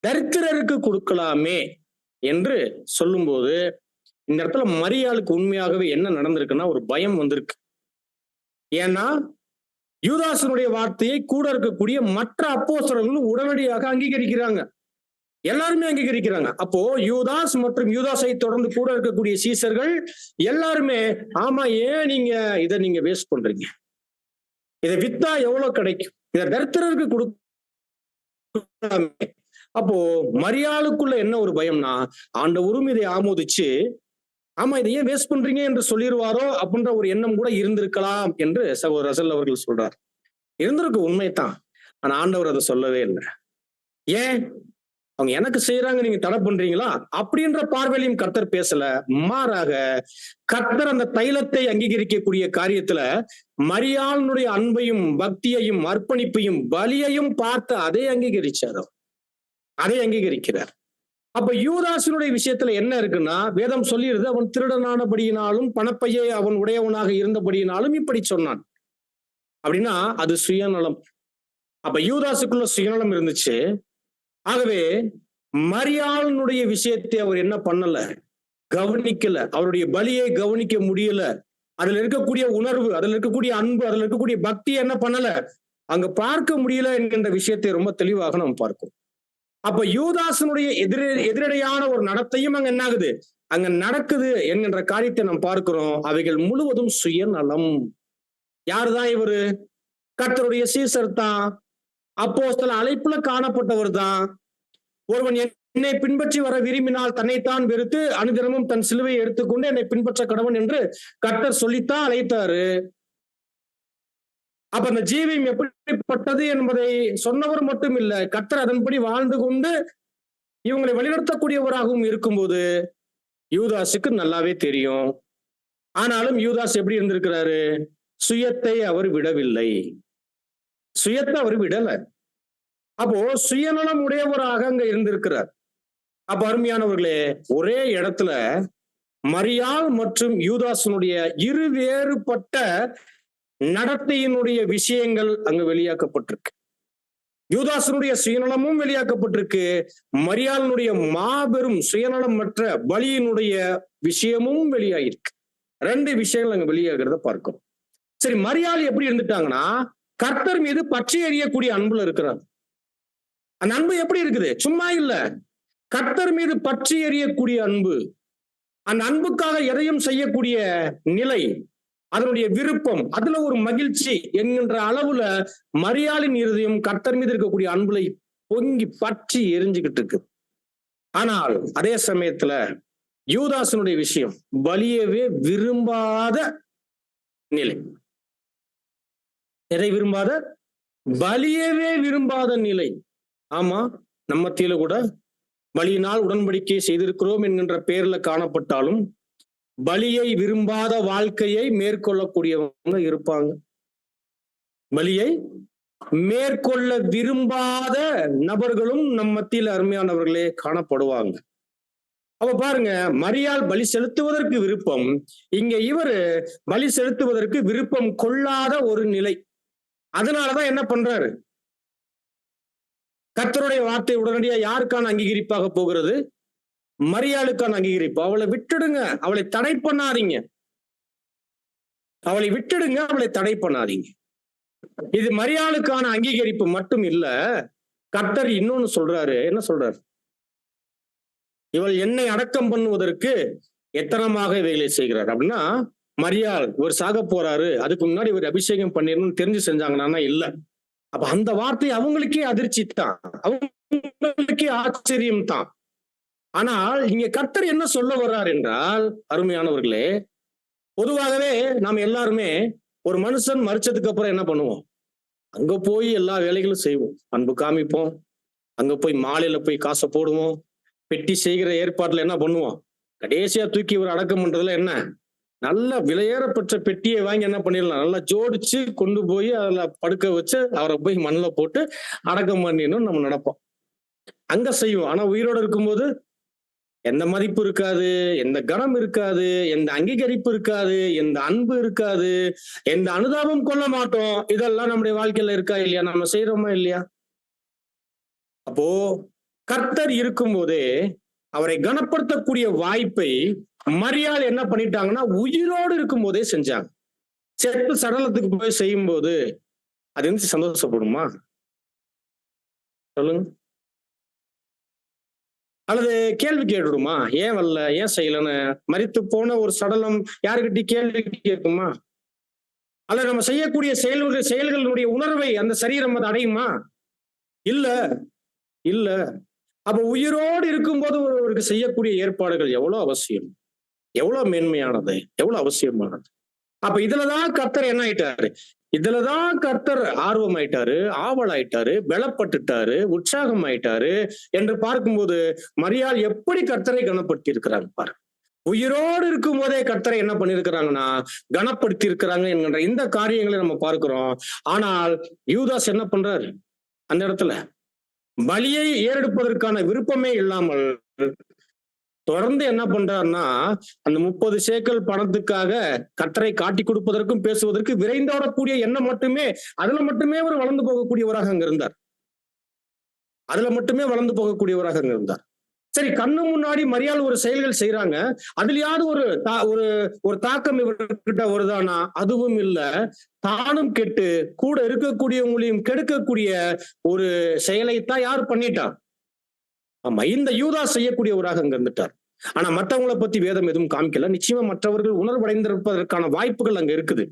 தரித்திரருக்கு கொடுக்கலாமே என்று சொல்லும்போது இந்த இடத்துல மரியாளுக்கு உண்மையாகவே என்ன நடந்திருக்குன்னா ஒரு பயம் வந்திருக்கு. ஏன்னா யூதாசனுடைய வார்த்தையை கூட இருக்கக்கூடிய மற்ற அப்போஸ்தலர்களும் உடனடியாக அங்கீகரிக்கிறாங்க, எல்லாருமே அங்கீகரிக்கிறாங்க. அப்போ யூதாஸ் மற்றும் யூதாஸை தொடர்ந்து கூட இருக்கக்கூடிய சீசர்கள் எல்லாருமே ஆமா, ஏன் நீங்க இதை நீங்க வேஸ்ட் பண்றீங்க, இதை வித்தா எவ்வளவு கிடைக்கும், இதை தரித்திரருக்கு கொடுக்கலாமே. அப்போ மரியாளுக்குள்ள என்ன ஒரு பயம்னா, ஆண்டவரும் இதை ஆமோதிச்சு ஆமா இதை ஏன் வேஸ்ட் பண்றீங்க என்று சொல்லிடுவாரோ அப்படின்ற ஒரு எண்ணம் கூட இருந்திருக்கலாம் என்று சகோதரர் ரசல் அவர்கள் சொல்றார். இருந்திருக்கு, உண்மைதான். ஆனா ஆண்டவர் அதை சொல்லவே இல்லை. ஏன்? அவங்க எனக்கு செய்யறாங்க, நீங்க தடை பண்றீங்களா அப்படின்ற பார்வையிலையும் கர்த்தர் பேசல. மாறாக கர்த்தர் அந்த தைலத்தை அங்கீகரிக்கக்கூடிய காரியத்துல மரியாளுடைய அன்பையும் பக்தியையும் அர்ப்பணிப்பையும் பலியையும் பார்த்து அதை அங்கீகரிச்சார், அதை அங்கீகரிக்கிறார். அப்ப யூதாசனுடைய விஷயத்துல என்ன இருக்குன்னா, வேதம் சொல்லிடுது, அவன் திருடனானபடியினாலும் பணப்பையை அவன் உடையவனாக இருந்தபடியினாலும் இப்படி சொன்னான் அப்படின்னா அது சுயநலம். அப்ப யூதாசுக்குள்ள சுயநலம் இருந்துச்சு. ஆகவே மரியாளுடைய விஷயத்தை அவர் என்ன பண்ணல, கவனிக்கல, அவருடைய பலியை கவனிக்க முடியல. அதுல இருக்கக்கூடிய உணர்வு, அதுல இருக்கக்கூடிய அன்பு, அதுல இருக்கக்கூடிய பக்தி என்ன பண்ணல, அங்க பார்க்க முடியல என்கின்ற விஷயத்தை ரொம்ப தெளிவாக நம்ம பார்க்கிறோம். அப்ப யூதாசனுடைய எதிரடையான ஒரு நடத்தையும் அங்க என்ன ஆகுது, அங்க நடக்குது என்கின்ற காரியத்தை நாம் பார்க்கிறோம். அவைகள் முழுவதும் சுயநலம். யாருதான் இவரு? கர்த்தருடைய சீசர் தான், அப்போஸ்தல அழைப்புல காணப்பட்டவர் தான். ஒருவன் என்னை பின்பற்றி வர விரும்பினால் தன்னைத்தான் வெறுத்து அனுதினமும் தன் சிலுவையை எடுத்துக்கொண்டு என்னை பின்பற்ற கடவன் என்று கர்த்தர் சொல்லித்தான் அழைத்தாரு. அப்ப அந்த ஜீவியம் எப்படிப்பட்டது என்பதை சொன்னவர் மட்டும் இல்ல, கர்த்தர் அதன்படி வாழ்ந்து கொண்டு இவங்களை வழிநடத்தக்கூடியவராகவும் இருக்கும்போது யூதாசுக்கு நல்லாவே தெரியும். ஆனாலும் யூதாஸ் எப்படி இருந்திருக்கிறாரு? சுயத்தை அவர் விடவில்லை. சுயத்தை அவர் விடல. அப்போ சுயநலம் உடையவராக அங்க இருந்திருக்கிறார். அப்ப அருமையானவர்களே, ஒரே இடத்துல மரியாள் மற்றும் யூதாசனுடைய இரு வேறுபட்ட நடத்தையினுடைய விஷயங்கள் அங்க வெளியாக்கப்பட்டிருக்கு. யூதாசனுடைய சுயநலமும் வெளியாக்கப்பட்டிருக்கு, மரியாளினுடைய மாபெரும் சுயநலமற்ற பலியினுடைய விஷயமும் வெளியாகிருக்கு. ரெண்டு விஷயங்கள் அங்க வெளியாகிறத பார்க்கிறோம். சரி, மரியாள் எப்படி இருந்துட்டாங்கன்னா கர்த்தர் மீது பற்றி எறியக்கூடிய அன்புல இருக்கிறார். அந்த அன்பு எப்படி இருக்குது? சும்மா இல்ல, கர்த்தர் மீது பற்றி எறியக்கூடிய அன்பு, அந்த அன்புக்காக எதையும் செய்யக்கூடிய நிலை, அதனுடைய விருப்பம், அதுல ஒரு மகிழ்ச்சி என்கின்ற அளவுல மரியாளின் இருதயம் கர்த்தர் மீது இருக்கக்கூடிய அன்புல பொங்கி பற்றி எரிஞ்சுக்கிட்டு இருக்கு. ஆனால் அதே சமயத்துல யூதாசனுடைய விஷயம் பலியவே விரும்பாத நிலை. எதை விரும்பாத? பலியவே விரும்பாத நிலை. ஆமா, நம்ம மத்தியில கூட பலியினால் உடன்படிக்கை செய்திருக்கிறோம் என்கின்ற பெயர்ல காணப்பட்டாலும் பலியை விரும்பாத வாழ்க்கையை மேற்கொள்ளக்கூடியவங்க இருப்பாங்க. பலியை மேற்கொள்ள விரும்பாத நபர்களும் நம் மத்தியில் அருமையானவர்களே காணப்படுவாங்க. அப்ப பாருங்க, மரியாள் பலி செலுத்துவதற்கு விருப்பம், இங்க இவரு பலி செலுத்துவதற்கு விருப்பம் கொள்ளாத ஒரு நிலை. அதனாலதான் என்ன பண்றாரு? கர்த்தருடைய வார்த்தை உடனடியா யாருக்கான அங்கீகரிப்பாக போகிறது? மரியாளுக்கான அங்கீகரிப்பு. அவளை விட்டுடுங்க, அவளை தடை பண்ணாதீங்க, அவளை விட்டுடுங்க, அவளை தடை பண்ணாதீங்க. இது மரியாளுக்கான அங்கீகரிப்பு மட்டும் இல்ல, கர்த்தர் இன்னொன்னு சொல்றாரு. என்ன சொல்றாரு? இவள் என்னை அடக்கம் பண்ணுவதற்கு எத்தனமாக வேலை செய்கிறார் அப்படின்னா, மரியாள் இவர் சாக போறாரு, அதுக்கு முன்னாடி இவர் அபிஷேகம் பண்ணிடணும்னு தெரிஞ்சு செஞ்சாங்கன்னா இல்ல. அப்ப அந்த வார்த்தை அவங்களுக்கே அதிர்ச்சி தான், அவங்களுக்கே ஆச்சரியம் தான். ஆனால் இங்க கர்த்தர் என்ன சொல்ல வர்றார் என்றால், அருமையானவர்களே, பொதுவாகவே நாம் எல்லாருமே ஒரு மனுஷன் மரிச்சதுக்கு அப்புறம் என்ன பண்ணுவோம்? அங்க போய் எல்லா வேலைகளும் செய்வோம், அன்பு காமிப்போம், அங்க போய் மாலையில போய் காசை போடுவோம், பெட்டி செய்கிற ஏற்பாட்டுல என்ன பண்ணுவோம்? கடைசியா தூக்கி ஒரு அடக்கம் பண்றதுல என்ன, நல்ல விலையேறப்பட்ட பெட்டியை வாங்கி என்ன பண்ணிடலாம், நல்லா ஜோடிச்சு கொண்டு போய் அதுல படுக்க வச்சு அவரை போய் மண்ணில் போட்டு அடக்கம் பண்ணிடணும் நம்ம நினைப்போம், அங்க செய்வோம். ஆனா உயிரோடு இருக்கும்போது எந்த மதிப்பு இருக்காது, எந்த கனம் இருக்காது, எந்த அங்கீகரிப்பு இருக்காது, எந்த அன்பு இருக்காது, எந்த அனுதாபம் கொள்ள மாட்டோம். இதெல்லாம் நம்முடைய வாழ்க்கையில இருக்கா இல்லையா? நம்ம செய்யறோமா இல்லையா? அப்போ கர்த்தர் இருக்கும்போதே அவரை கனப்படுத்தக்கூடிய வாய்ப்பை மரியாள் என்ன பண்ணிட்டாங்கன்னா உயிரோடு இருக்கும் போதே செஞ்சாங்க. செத்து சடலத்துக்கு போய் செய்யும் போது அது வந்து சந்தோஷப்படுமா? சொல்லுங்க. அல்லது கேள்வி கேட்டுடுமா? ஏன் வரல, ஏன் செய்யலன்னு? மரித்து போன ஒரு சடலம் யாருக்கிட்ட கேள்வி கேட்குமா? அல்லது நம்ம செய்யக்கூடிய செயல்களுடைய உணர்வை அந்த சரீரம் அது அடையுமா? இல்ல இல்ல. அப்ப உயிரோடு இருக்கும்போது ஒருவருக்கு செய்யக்கூடிய ஏற்பாடுகள் எவ்வளவு அவசியம், எவ்வளவு மேன்மையானது, எவ்வளவு அவசியமானது. அப்ப இதுலதான் கர்த்தர் என்ன ஆயிட்டாரு? இதுலதான் கர்த்தர் ஆர்வம் ஆயிட்டாரு, ஆவல் ஆயிட்டாரு, பலப்பட்டுட்டாரு, உற்சாகம் ஆயிட்டாரு என்று பார்க்கும்போது மரியாள் எப்படி கர்த்தரை கனப்படுத்தி இருக்கிறாங்க பாரு. உயிரோடு இருக்கும் போதே கர்த்தரை என்ன பண்ணிருக்கிறாங்கன்னா கனப்படுத்தி இருக்கிறாங்க என்கின்ற இந்த காரியங்களை நம்ம பார்க்கிறோம். ஆனால் யூதாஸ் என்ன பண்றாரு? அந்த இடத்துல பலியை ஏறெடுப்பதற்கான விருப்பமே இல்லாமல் தொடர்ந்து என்ன பண்றாருன்னா அந்த 30 சேக்கல் பணத்துக்காக கர்த்தரை காட்டி கொடுப்பதற்கும் பேசுவதற்கு விரைந்தோடக்கூடிய எண்ணம் மட்டுமே, அதுல மட்டுமே அவர் வளர்ந்து போகக்கூடியவராக அங்க இருந்தார். அதுல மட்டுமே வளர்ந்து போகக்கூடியவராக அங்க இருந்தார். சரி, கண்ணு முன்னாடி மரியாள் ஒரு செயல்கள் செய்யறாங்க, அதுலயாவது ஒரு தாக்கம் இவர்கிட்ட வருதானா? அதுவும் இல்ல. தானும் கெட்டு கூட இருக்கக்கூடியவங்களையும் கெடுக்கக்கூடிய ஒரு செயலைத்தான் யார் பண்ணிட்டா? ஆமா, இந்த யூதாஸ் செய்யக்கூடியவராக அங்க இருந்துட்டார். ஆனா மற்றவங்களை பத்தி வேதம் எதுவும் காமிக்கல. நிச்சயமா மற்றவர்கள் உணர்வடைந்திருப்பதற்கான வாய்ப்புகள் அங்க இருக்குது.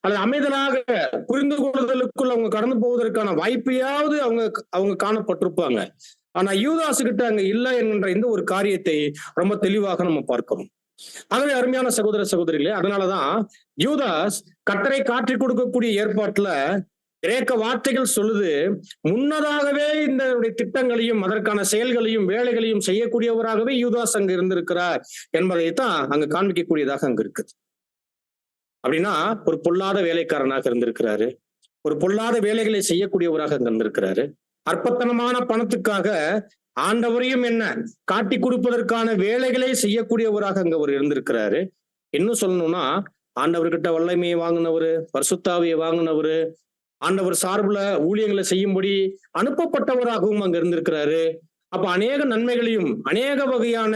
அல்லது அமைதலாக புரிந்து கொள்ளுதலுக்குள் அவங்க கடந்து போவதற்கான வாய்ப்பையாவது அவங்க அவங்க காணப்பட்டிருப்பாங்க. ஆனா யூதாசு கிட்ட அங்க இல்லை என்கின்ற இந்த ஒரு காரியத்தை ரொம்ப தெளிவாக நம்ம பார்க்கிறோம். ஆகவே அருமையான சகோதர சகோதரிகளே, அதனாலதான் யூதாஸ் கர்த்தரை காட்டிக் கொடுக்கக்கூடிய ஏற்பாட்டுல கிரேக்க வார்த்தைகள் சொல்லுது, முன்னதாகவே இந்த திட்டங்களையும் அதற்கான செயல்களையும் வேலைகளையும் செய்யக்கூடியவராகவே யூதாஸ் அங்க இருந்திருக்கிறார் என்பதைத்தான் அங்க காண்பிக்கக்கூடியதாக அங்க இருக்குது. அப்படின்னா ஒரு பொல்லாத வேலைக்காரனாக இருந்திருக்கிறாரு, ஒரு பொல்லாத வேலைகளை செய்யக்கூடியவராக அங்க இருந்திருக்கிறாரு. அற்பத்தனமான பணத்துக்காக ஆண்டவரையும் என்ன காட்டி கொடுப்பதற்கான வேலைகளை செய்யக்கூடியவராக அங்க அவர் இருந்திருக்கிறாரு. இன்னும் சொல்லணும்னா ஆண்டவர்கிட்ட வல்லமையை வாங்கினவரு, பரிசுத்தாவியை வாங்கினவரு, ஆண்டவர் சார்புல ஊழியங்களை செய்யும்படி அனுப்பப்பட்டவராகவும் அங்க இருந்திருக்கிறாரு. அப்ப அநேக நன்மைகளையும் அநேக வகையான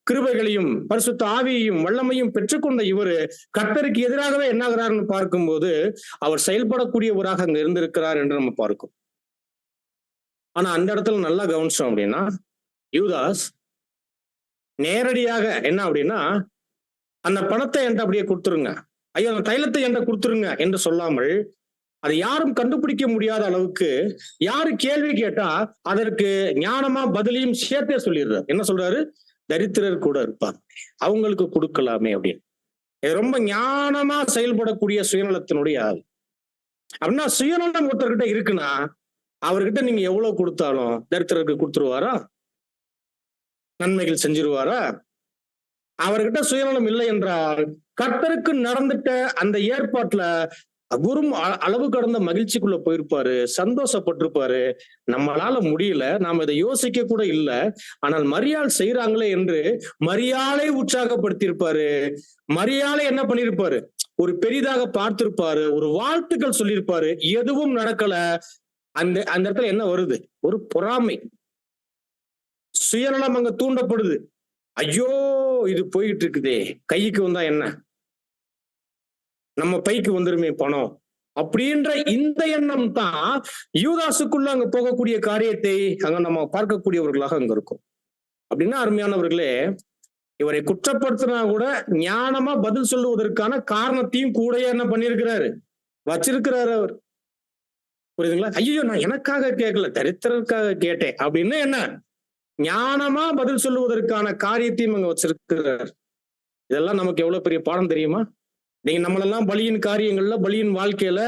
கிருபைகளையும் பரிசுத்த ஆவியையும் வல்லமையும் பெற்றுக்கொண்ட இவரு கர்த்தருக்கு எதிராகவே என்னாகிறார்னு பார்க்கும்போது அவர் செயல்படக்கூடியவராக அங்க இருந்திருக்கிறார் என்று நம்ம பார்க்கும். ஆனா அந்த இடத்துல நல்லா கவனிச்சோம் அப்படின்னா, யூதாஸ் நேரடியாக என்ன அப்படின்னா, அந்த பணத்தை என்கிட்ட அப்படியே கொடுத்துருங்க, ஐயோ அந்த தைலத்தை என்கிட்ட கொடுத்துருங்க என்று சொல்லாமல், அதை யாரும் கண்டுபிடிக்க முடியாத அளவுக்கு யாரு கேள்வி கேட்டா அதற்கு ஞானமா பதிலையும் சேர்த்தே சொல்லிடுறாரு. என்ன சொல்றாரு? தரித்திரர் கூட இருப்பார், அவங்களுக்கு கொடுக்கலாமே அப்படின்னு. இது ரொம்ப ஞானமா செயல்படக்கூடிய சுயநலத்தினுடைய ஆள். அப்படின்னா சுயநலம் ஒருத்தர்கிட்ட இருக்குன்னா அவர்கிட்ட நீங்க எவ்வளவு கொடுத்தாலும் தரித்திரருக்கு கொடுத்துருவாரா? நன்மைகள் செஞ்சிருவாரா? அவர்கிட்ட சுயநலம் இல்லை என்றால் கர்த்தருக்கு நடந்துட்ட அந்த ஏற்பாட்டுல குரும் அளவு கடந்த மகிழ்ச்சிக்குள்ள போயிருப்பாரு, சந்தோஷப்பட்டிருப்பாரு. நம்மளால முடியல, நாம இதை யோசிக்க கூட இல்லை, ஆனால் மரியாள் செய்யறாங்களே என்று மரியாளை உற்சாகப்படுத்தியிருப்பாரு. மரியாளை என்ன பண்ணிருப்பாரு? ஒரு பெரிதாக பார்த்திருப்பாரு, ஒரு வாழ்த்துக்கள் சொல்லியிருப்பாரு. எதுவும் நடக்கல. அந்த அந்த இடத்துல என்ன வருது? ஒரு பொறாமை, சுயநலம் அங்க தூண்டப்படுது. ஐயோ இது போயிட்டு இருக்குதே, கைக்கு வந்தா என்ன, நம்ம பைக்கு வந்துருமே பணம் அப்படின்ற இந்த எண்ணம் தான் யூதாசுக்குள்ள அங்க போகக்கூடிய காரியத்தை அங்க நம்ம பார்க்கக்கூடியவர்களாக அங்க இருக்கும். அப்படின்னா அருமையானவர்களே, இவரை குற்றப்படுத்தினா கூட ஞானமா பதில் சொல்லுவதற்கான காரணத்தையும் கூட என்ன பண்ணிருக்கிறாரு, வச்சிருக்கிறாரு அவர். புரியுதுங்களா? ஐயோ நான் எனக்காக கேட்கல, தரித்திரருக்காக கேட்டேன் அப்படின்னு என்ன ஞானமா பதில் சொல்லுவதற்கான காரியத்தையும் அங்க வச்சிருக்கிறார். இதெல்லாம் நமக்கு எவ்வளவு பெரிய பாடம் தெரியுமா? நீங்க நம்மளெல்லாம் பலியின் காரியங்கள்ல, பலியின் வாழ்க்கையில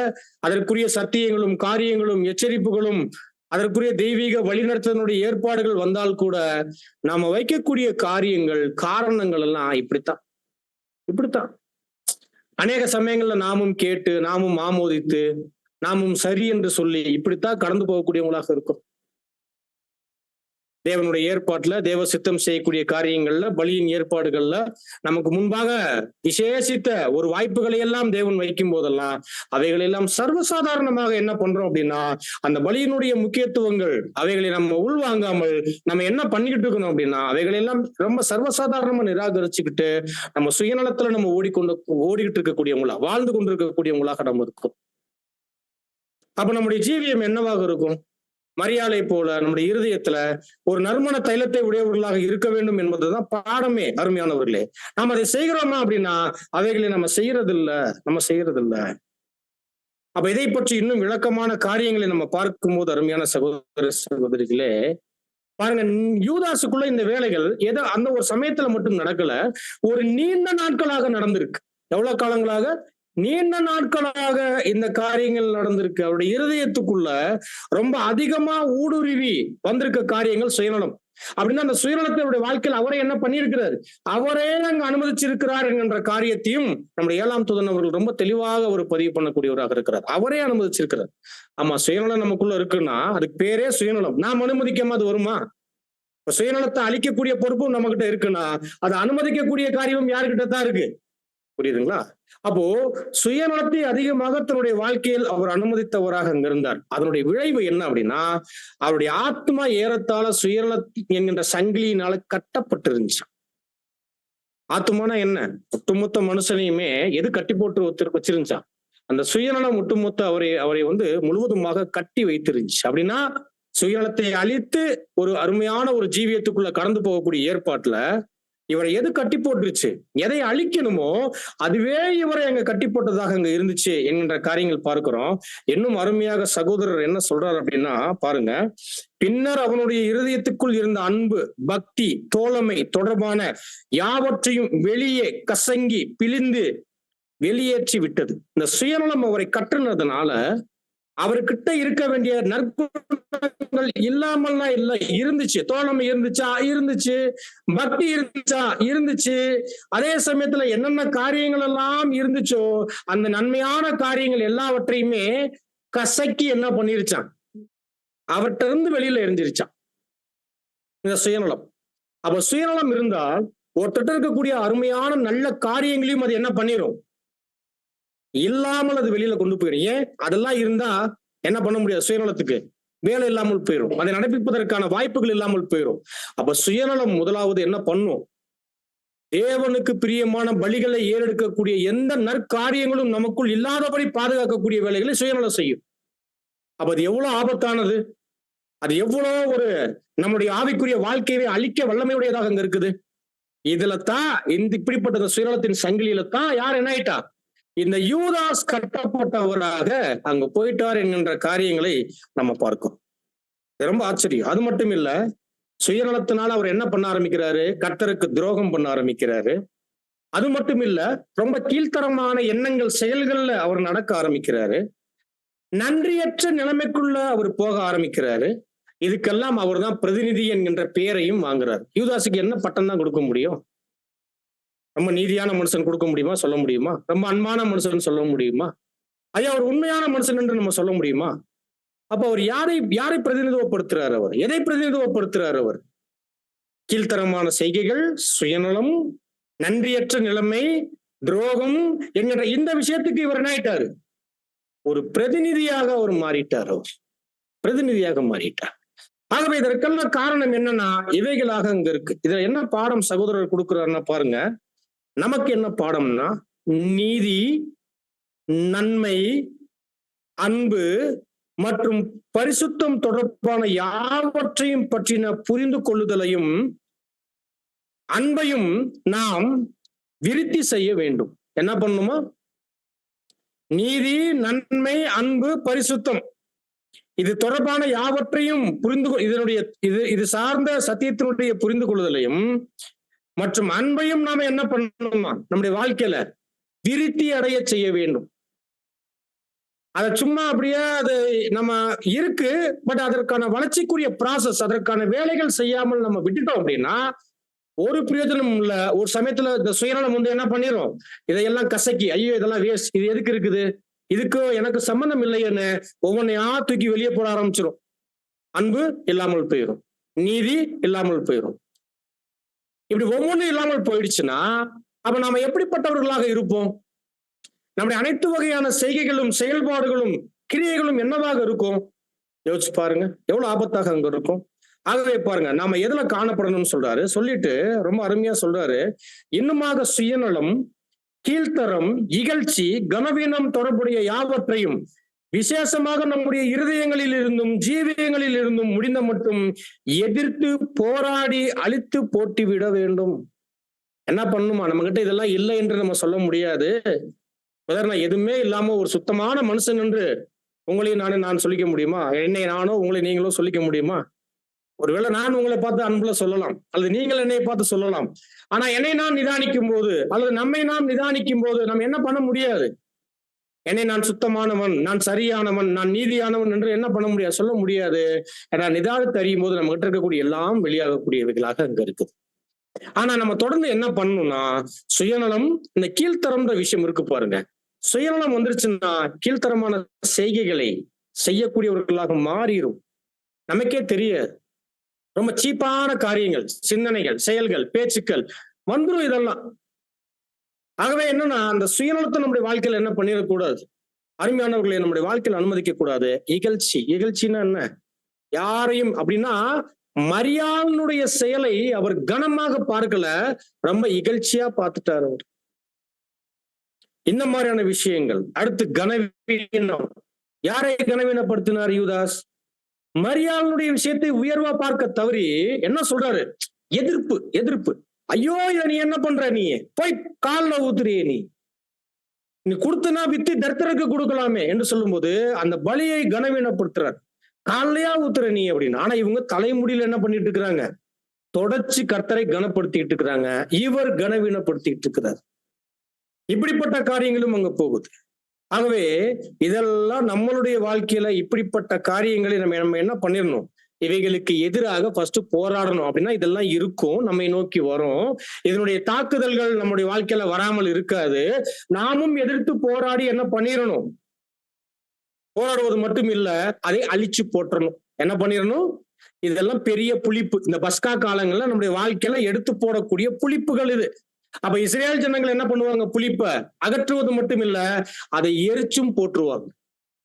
அதற்குரிய சத்தியங்களும் காரியங்களும் எச்சரிப்புகளும் அதற்குரிய தெய்வீக வழிநடத்தனுடைய ஏற்பாடுகள் வந்தால் கூட நாம வைக்கக்கூடிய காரியங்கள் காரணங்கள் எல்லாம் இப்படித்தான் அநேக சமயங்கள்ல நாமும் கேட்டு நாமும் ஆமோதித்து நாமும் சரி என்று சொல்லி இப்படித்தான் கடந்து போகக்கூடியவங்களாக இருக்கும். தேவனுடைய ஏற்பாட்டுல தேவ சித்தம் செய்யக்கூடிய காரியங்கள்ல பலியின் ஏற்பாடுகள்ல நமக்கு முன்பாக விசேஷித்த ஒரு வாய்ப்புகளை எல்லாம் தேவன் வைக்கும் போதெல்லாம் அவைகளெல்லாம் சர்வசாதாரணமாக என்ன பண்றோம் அப்படின்னா, அந்த பலியினுடைய முக்கியத்துவங்கள் அவைகளை நம்ம உள்வாங்காமல் நம்ம என்ன பண்ணிக்கிட்டு இருக்கணும் அப்படின்னா, அவைகளெல்லாம் ரொம்ப சர்வசாதாரணமா நிராகரிச்சுக்கிட்டு நம்ம சுயநலத்துல நம்ம ஓடிக்கிட்டு இருக்கக்கூடியவங்களா, வாழ்ந்து கொண்டிருக்கக்கூடியவங்களாக நம்ம இருக்கும். அப்ப நம்முடைய ஜீவியம் என்னவாக இருக்கும்? மரியாதை போல நம்முடைய இருதயத்துல ஒரு நறுமண தைலத்தை உடையவர்களாக இருக்க வேண்டும் என்பதுதான் பாடமே. அருமையானவர்களே, நாம் அதை செய்கிறோமா அப்படின்னா அவைகளை நம்ம செய்யறது இல்ல. அப்ப இதை பற்றி இன்னும் விளக்கமான காரியங்களை நம்ம பார்க்கும்போது அருமையான சகோதர சகோதரிகளே, பாருங்க, யூதாசுக்குள்ள இந்த வேலைகள் ஏதோ அந்த ஒரு சமயத்துல மட்டும் நடக்கல, ஒரு நீண்ட நாட்களாக நடந்திருக்கு. எவ்வளவு காலங்களாக? நீண்ட நாட்களாக இந்த காரியங்கள் நடந்திருக்கு. அவருடைய இருதயத்துக்குள்ள ரொம்ப அதிகமா ஊடுருவி வந்திருக்க காரியங்கள் சுயநலம். அப்படின்னா அந்த சுயநலத்தினுடைய வாழ்க்கையில் அவரே என்ன பண்ணியிருக்கிறார், அவரே அங்க அனுமதிச்சிருக்கிறார் என்கின்ற காரியத்தையும் நம்முடைய 7ஆம் தூதன் அவர்கள் ரொம்ப தெளிவாக ஒரு பதிவு பண்ணக்கூடியவராக இருக்கிறார். அவரே அனுமதிச்சிருக்கிறார். ஆமா, சுயநலம் நமக்குள்ள இருக்குன்னா அதுக்கு பேரே சுயநலம். நாம் அனுமதிக்காம அது வருமா? சுயநலத்தை அழிக்கக்கூடிய பொறுப்பும் நம்ம கிட்ட இருக்குன்னா அதை அனுமதிக்கக்கூடிய காரியம் யாருக்கிட்ட தான் இருக்கு. புரியுதுங்களா? அப்போ சுயநலத்தை அதிகமாக தன்னுடைய வாழ்க்கையில் அவர் அனுமதித்தவராக அங்க இருந்தார். அதனுடைய விளைவு என்ன அப்படின்னா, அவருடைய ஆத்மா ஏறத்தாழ சுயநல என்கின்ற சங்கிலியினால கட்டப்பட்டு இருந்துச்சு. ஆத்மானா என்ன? ஒட்டுமொத்த மனுஷனையுமே எது கட்டி போட்டு வச்சிருந்துச்சா? அந்த சுயநலம் ஒட்டுமொத்த அவரை முழுவதுமாக கட்டி வைத்திருந்துச்சு. அப்படின்னா சுயநலத்தை அழித்து ஒரு அருமையான ஒரு ஜீவியத்துக்குள்ள கடந்து போகக்கூடிய ஏற்பாட்டுல இவரை எது கட்டி போட்டுருச்சு, எதை அழிக்கணுமோ அதுவே இவரை அங்க கட்டி போட்டதாக அங்க இருந்துச்சு என்கின்ற காரியங்கள் பார்க்கிறோம். இன்னும் அருமையாக சகோதரர் என்ன சொல்றாரு அப்படின்னா பாருங்க, பின்னர் அவனுடைய இருதயத்துக்குள் இருந்த அன்பு, பக்தி, தோழமை தொடர்பான யாவற்றையும் வெளியே கசங்கி பிழிந்து வெளியேற்றி விட்டது. இந்த சுயநலம் அவரை கட்டுனதுனால அவர்கிட்ட இருக்க வேண்டிய நற்குணங்கள் இல்லாமல்லாம் இல்ல, இருந்துச்சு. தோழமை இருந்துச்சா? இருந்துச்சு. பக்தி இருந்துச்சா? இருந்துச்சு. அதே சமயத்துல என்னென்ன காரியங்கள் எல்லாம் இருந்துச்சோ அந்த நன்மையான காரியங்கள் எல்லாவற்றையுமே கசக்கி என்ன பண்ணிருச்சான், அவர்கிட்ட இருந்து வெளியில எரிஞ்சிருச்சான் இந்த சுயநலம். அப்ப சுயநலம் இருந்தால் ஒருத்தட்ட இருக்கக்கூடிய அருமையான நல்ல காரியங்களையும் அது என்ன பண்ணிரும், இல்லாமல் அது வெளியில கொண்டு போயிடும். ஏன்? அதெல்லாம் இருந்தா என்ன பண்ண முடியாது, சுயநலத்துக்கு வேலை இல்லாமல் போயிடும், அதை நடப்பிப்பதற்கான வாய்ப்புகள் இல்லாமல் போயிடும். அப்ப சுயநலம் முதலாவது என்ன பண்ணும், தேவனுக்கு பிரியமான பலிகளை ஏறெடுக்கக்கூடிய எந்த நற்காரியங்களும் நமக்குள் இல்லாதபடி பாதுகாக்கக்கூடிய வேலைகளை சுயநலம் செய்யும். அப்ப அது எவ்வளவு ஆபத்தானது, அது எவ்வளவு ஒரு நம்முடைய ஆவிக்குரிய வாழ்க்கையை அழிக்க வல்லமையுடையதாக அங்க இருக்குது. இதுல தான் இந்த இப்படிப்பட்ட சுயநலத்தின் சங்கிலியில தான் யார் என்ன ஆயிட்டா, இந்த யூதாஸ் கட்டப்பட்டவராக அங்க போயிட்டார் என்கின்ற காரியங்களை நம்ம பார்க்கிறோம். ரொம்ப ஆச்சரியம். அது மட்டும் இல்ல, சுயநலத்தினால அவர் என்ன பண்ண ஆரம்பிக்கிறாரு, கர்த்தருக்கு துரோகம் பண்ண ஆரம்பிக்கிறாரு. அது மட்டும் இல்ல, ரொம்ப கீழ்த்தரமான எண்ணங்கள் செயல்கள்ல அவர் நடக்க ஆரம்பிக்கிறாரு. நன்றியற்ற நிலைமைக்குள்ள அவர் போக ஆரம்பிக்கிறாரு. இதுக்கெல்லாம் அவர் தான் பிரதிநிதி என்கின்ற பெயரையும் வாங்குறாரு. யூதாஸுக்கு என்ன பட்டம் தான் கொடுக்க முடியும்? ரொம்ப நீதியான மனுஷன் கொடுக்க முடியுமா? சொல்ல முடியுமா? ரொம்ப அன்பான மனுஷன் சொல்ல முடியுமா? ஐயா அவர் உண்மையான மனுஷன் என்று நம்ம சொல்ல முடியுமா? அப்ப அவர் யாரை பிரதிநிதித்துவப்படுத்துறாரு, அவர் எதை பிரதிநிதித்துவப்படுத்துறாரு? அவர் கீழ்த்தரமான செய்கைகள், சுயநலம், நன்றியற்ற நிலைமை, துரோகம் என்கிற இந்த விஷயத்துக்கு இவர் என்ன ஆயிட்டாரு, ஒரு பிரதிநிதியாக அவர் மாறிட்டார். அவர் பிரதிநிதியாக மாறிட்டார். ஆகவே இதற்கெல்லாம் காரணம் என்னன்னா இவைகளாக அங்க இருக்கு. இதுல என்ன பாடம் சகோதரர் கொடுக்கிறாருன்னா பாருங்க, நமக்கு என்ன பாடம்னா நீதி, நன்மை, அன்பு மற்றும் பரிசுத்தம் தொடர்பான யாவற்றையும் பற்றின புரிந்து கொள்ளுதலையும் அன்பையும் நாம் விருத்தி செய்ய வேண்டும். என்ன பண்ணணுமா? நீதி, நன்மை, அன்பு, பரிசுத்தம் இது தொடர்பான யாவற்றையும் இது சார்ந்த சத்தியத்தினுடைய புரிந்து கொள்ளுதலையும் மற்றும் அன்பையும் நாம என்ன பண்ணணுமா, நம்முடைய வாழ்க்கையில விருத்தி அடைய செய்ய வேண்டும். அதை சும்மா அப்படியே அது நம்ம இருக்கு, பட் அதற்கான வளர்ச்சிக்குரிய ப்ராசஸ், அதற்கான வேலைகள் செய்யாமல் நம்ம விட்டுட்டோம் அப்படின்னா ஒரு பிரயோஜனம் இல்ல. ஒரு சமயத்துல இந்த சுயநலம் வந்து என்ன பண்ணிரும், இதையெல்லாம் கசக்கி ஐயோ இதெல்லாம் வேஸ்ட், இது எதுக்கு இருக்குது, இதுக்கு எனக்கு சம்பந்தம் இல்லைன்னு ஒவ்வொன்னையா தூக்கி வெளியே போட ஆரம்பிச்சிடும். அன்பு இல்லாமல் போயிடும், நீதி இல்லாமல் போயிடும். இப்படி ஒவ்வொன்றும் இல்லாமல் போயிடுச்சுன்னா அப்ப நாம எப்படிப்பட்டவர்களாக இருப்போம்? நம்முடைய அனைத்து வகையான செய்கைகளும் செயல்பாடுகளும் கிரியைகளும் என்னவாக இருக்கும்? யோசிச்சு பாருங்க, எவ்வளவு ஆபத்தாக அங்க இருக்கும். ஆகவே பாருங்க, நாம எதுல காணப்படணும்னு சொல்றாரு, சொல்லிட்டு ரொம்ப அருமையா சொல்றாரு, இன்னுமாக சுயநலம், கீழ்த்தரம், இகழ்ச்சி, கனவீனம் தொடர்புடைய யாவற்றையும் விசேஷமாக நம்முடைய இருதயங்களில் இருந்தும் ஜீவியங்களில் இருந்தும் முடிந்த மட்டும் எதிர்த்து போராடி அழித்து போட்டி விட வேண்டும். என்ன பண்ணுமா, நம்ம கிட்ட இதெல்லாம் இல்லை என்று நம்ம சொல்ல முடியாது. நான் எதுவுமே இல்லாம ஒரு சுத்தமான மனுஷன் என்று உங்களையும் நான் சொல்லிக்க முடியுமா? என்னை நானோ உங்களை நீங்களோ சொல்லிக்க முடியுமா? ஒருவேளை நான் உங்களை பார்த்து அன்புல சொல்லலாம், அல்லது நீங்கள் என்னை பார்த்து சொல்லலாம். ஆனா என்னை நான் நிதானிக்கும் போது அல்லது நம்மை நாம் நிதானிக்கும் போது நம்ம என்ன பண்ண முடியாது. என்னை நான் சுத்தமானவன், நான் சரியானவன், நான் நீதியானவன் என்று என்ன பண்ண முடியாது, சொல்ல முடியாது. ஏன்னா நிதானத்தை அறியும் போது நம்ம கிட்ட இருக்கக்கூடிய எல்லாம் வெளியாகக்கூடியவைகளாக அங்க இருக்குது. ஆனா நம்ம தொடர்ந்து என்ன பண்ணணும்னா, சுயநலம், இந்த கீழ்த்தரம்ன்ற விஷயம் இருக்கு பாருங்க. சுயநலம் வந்துருச்சுன்னா கீழ்த்தரமான செய்கைகளை செய்யக்கூடியவர்களாக மாறிடும். நமக்கே தெரியாது, ரொம்ப சீப்பான காரியங்கள், சிந்தனைகள், செயல்கள், பேச்சுக்கள் வந்துடும் இதெல்லாம். ஆகவே என்னன்னா அந்த சுயநலத்தை நம்முடைய வாழ்க்கையில என்ன பண்ணிடக்கூடாது, அருமையானவர்களை நம்முடைய வாழ்க்கையில அனுமதிக்க கூடாது. இகழ்ச்சின்னா என்ன, யாரையும் அப்படின்னா மரியாளுடைய செயலை அவர் கனமாக பார்க்கல, ரொம்ப இகழ்ச்சியா பார்த்துட்டார் அவர். இந்த மாதிரியான விஷயங்கள். அடுத்து கனவீனம். யாரை கனவீனப்படுத்தினார் யூதாஸ்? மரியாளுடைய விஷயத்தை உயர்வா பார்க்க தவறி என்ன சொல்றாரு, எதிர்ப்பு. ஐயோ இதை நீ என்ன பண்ற, நீ போய் கால்ல ஊத்துறியே, நீ கொடுத்தனா வித்து தர்த்தருக்கு கொடுக்கலாமே என்று சொல்லும்போது அந்த பலியை கனவீனப்படுத்துறார். காலையா ஊத்துற நீ அப்படின்னு. ஆனா இவங்க தலைமுடியில என்ன பண்ணிட்டு இருக்கிறாங்க, தொடர்ச்சி கர்த்தரை கனப்படுத்திட்டு இருக்கிறாங்க. இவர் கனவீனப்படுத்திட்டு இருக்கிறார். இப்படிப்பட்ட காரியங்களும் அங்க போகுது. ஆகவே இதெல்லாம் நம்மளுடைய வாழ்க்கையில இப்படிப்பட்ட காரியங்களை நம்ம என்ன பண்ணிடணும், இவைகளுக்கு எதிராக ஃபர்ஸ்ட் போராடணும். அப்படின்னா இதெல்லாம் இருக்கும், நம்மை நோக்கி வரும். இதனுடைய தாக்குதல்கள் நம்முடைய வாழ்க்கையில வராமல் இருக்காது. நாமும் எதிர்த்து போராடி என்ன பண்ணிடணும், போராடுவது மட்டும் இல்ல, அதை அழிச்சு போட்டுறணும். என்ன பண்ணிடணும், இதெல்லாம் பெரிய புளிப்பு. இந்த பஸ்கா காலங்கள்ல நம்முடைய வாழ்க்கையில எடுத்து போடக்கூடிய புளிப்புகள் இது. அப்ப இஸ்ரேல் ஜனங்கள் என்ன பண்ணுவாங்க, புளிப்ப அகற்றுவது மட்டும் இல்ல, அதை எரிச்சும் போட்டுருவாங்க.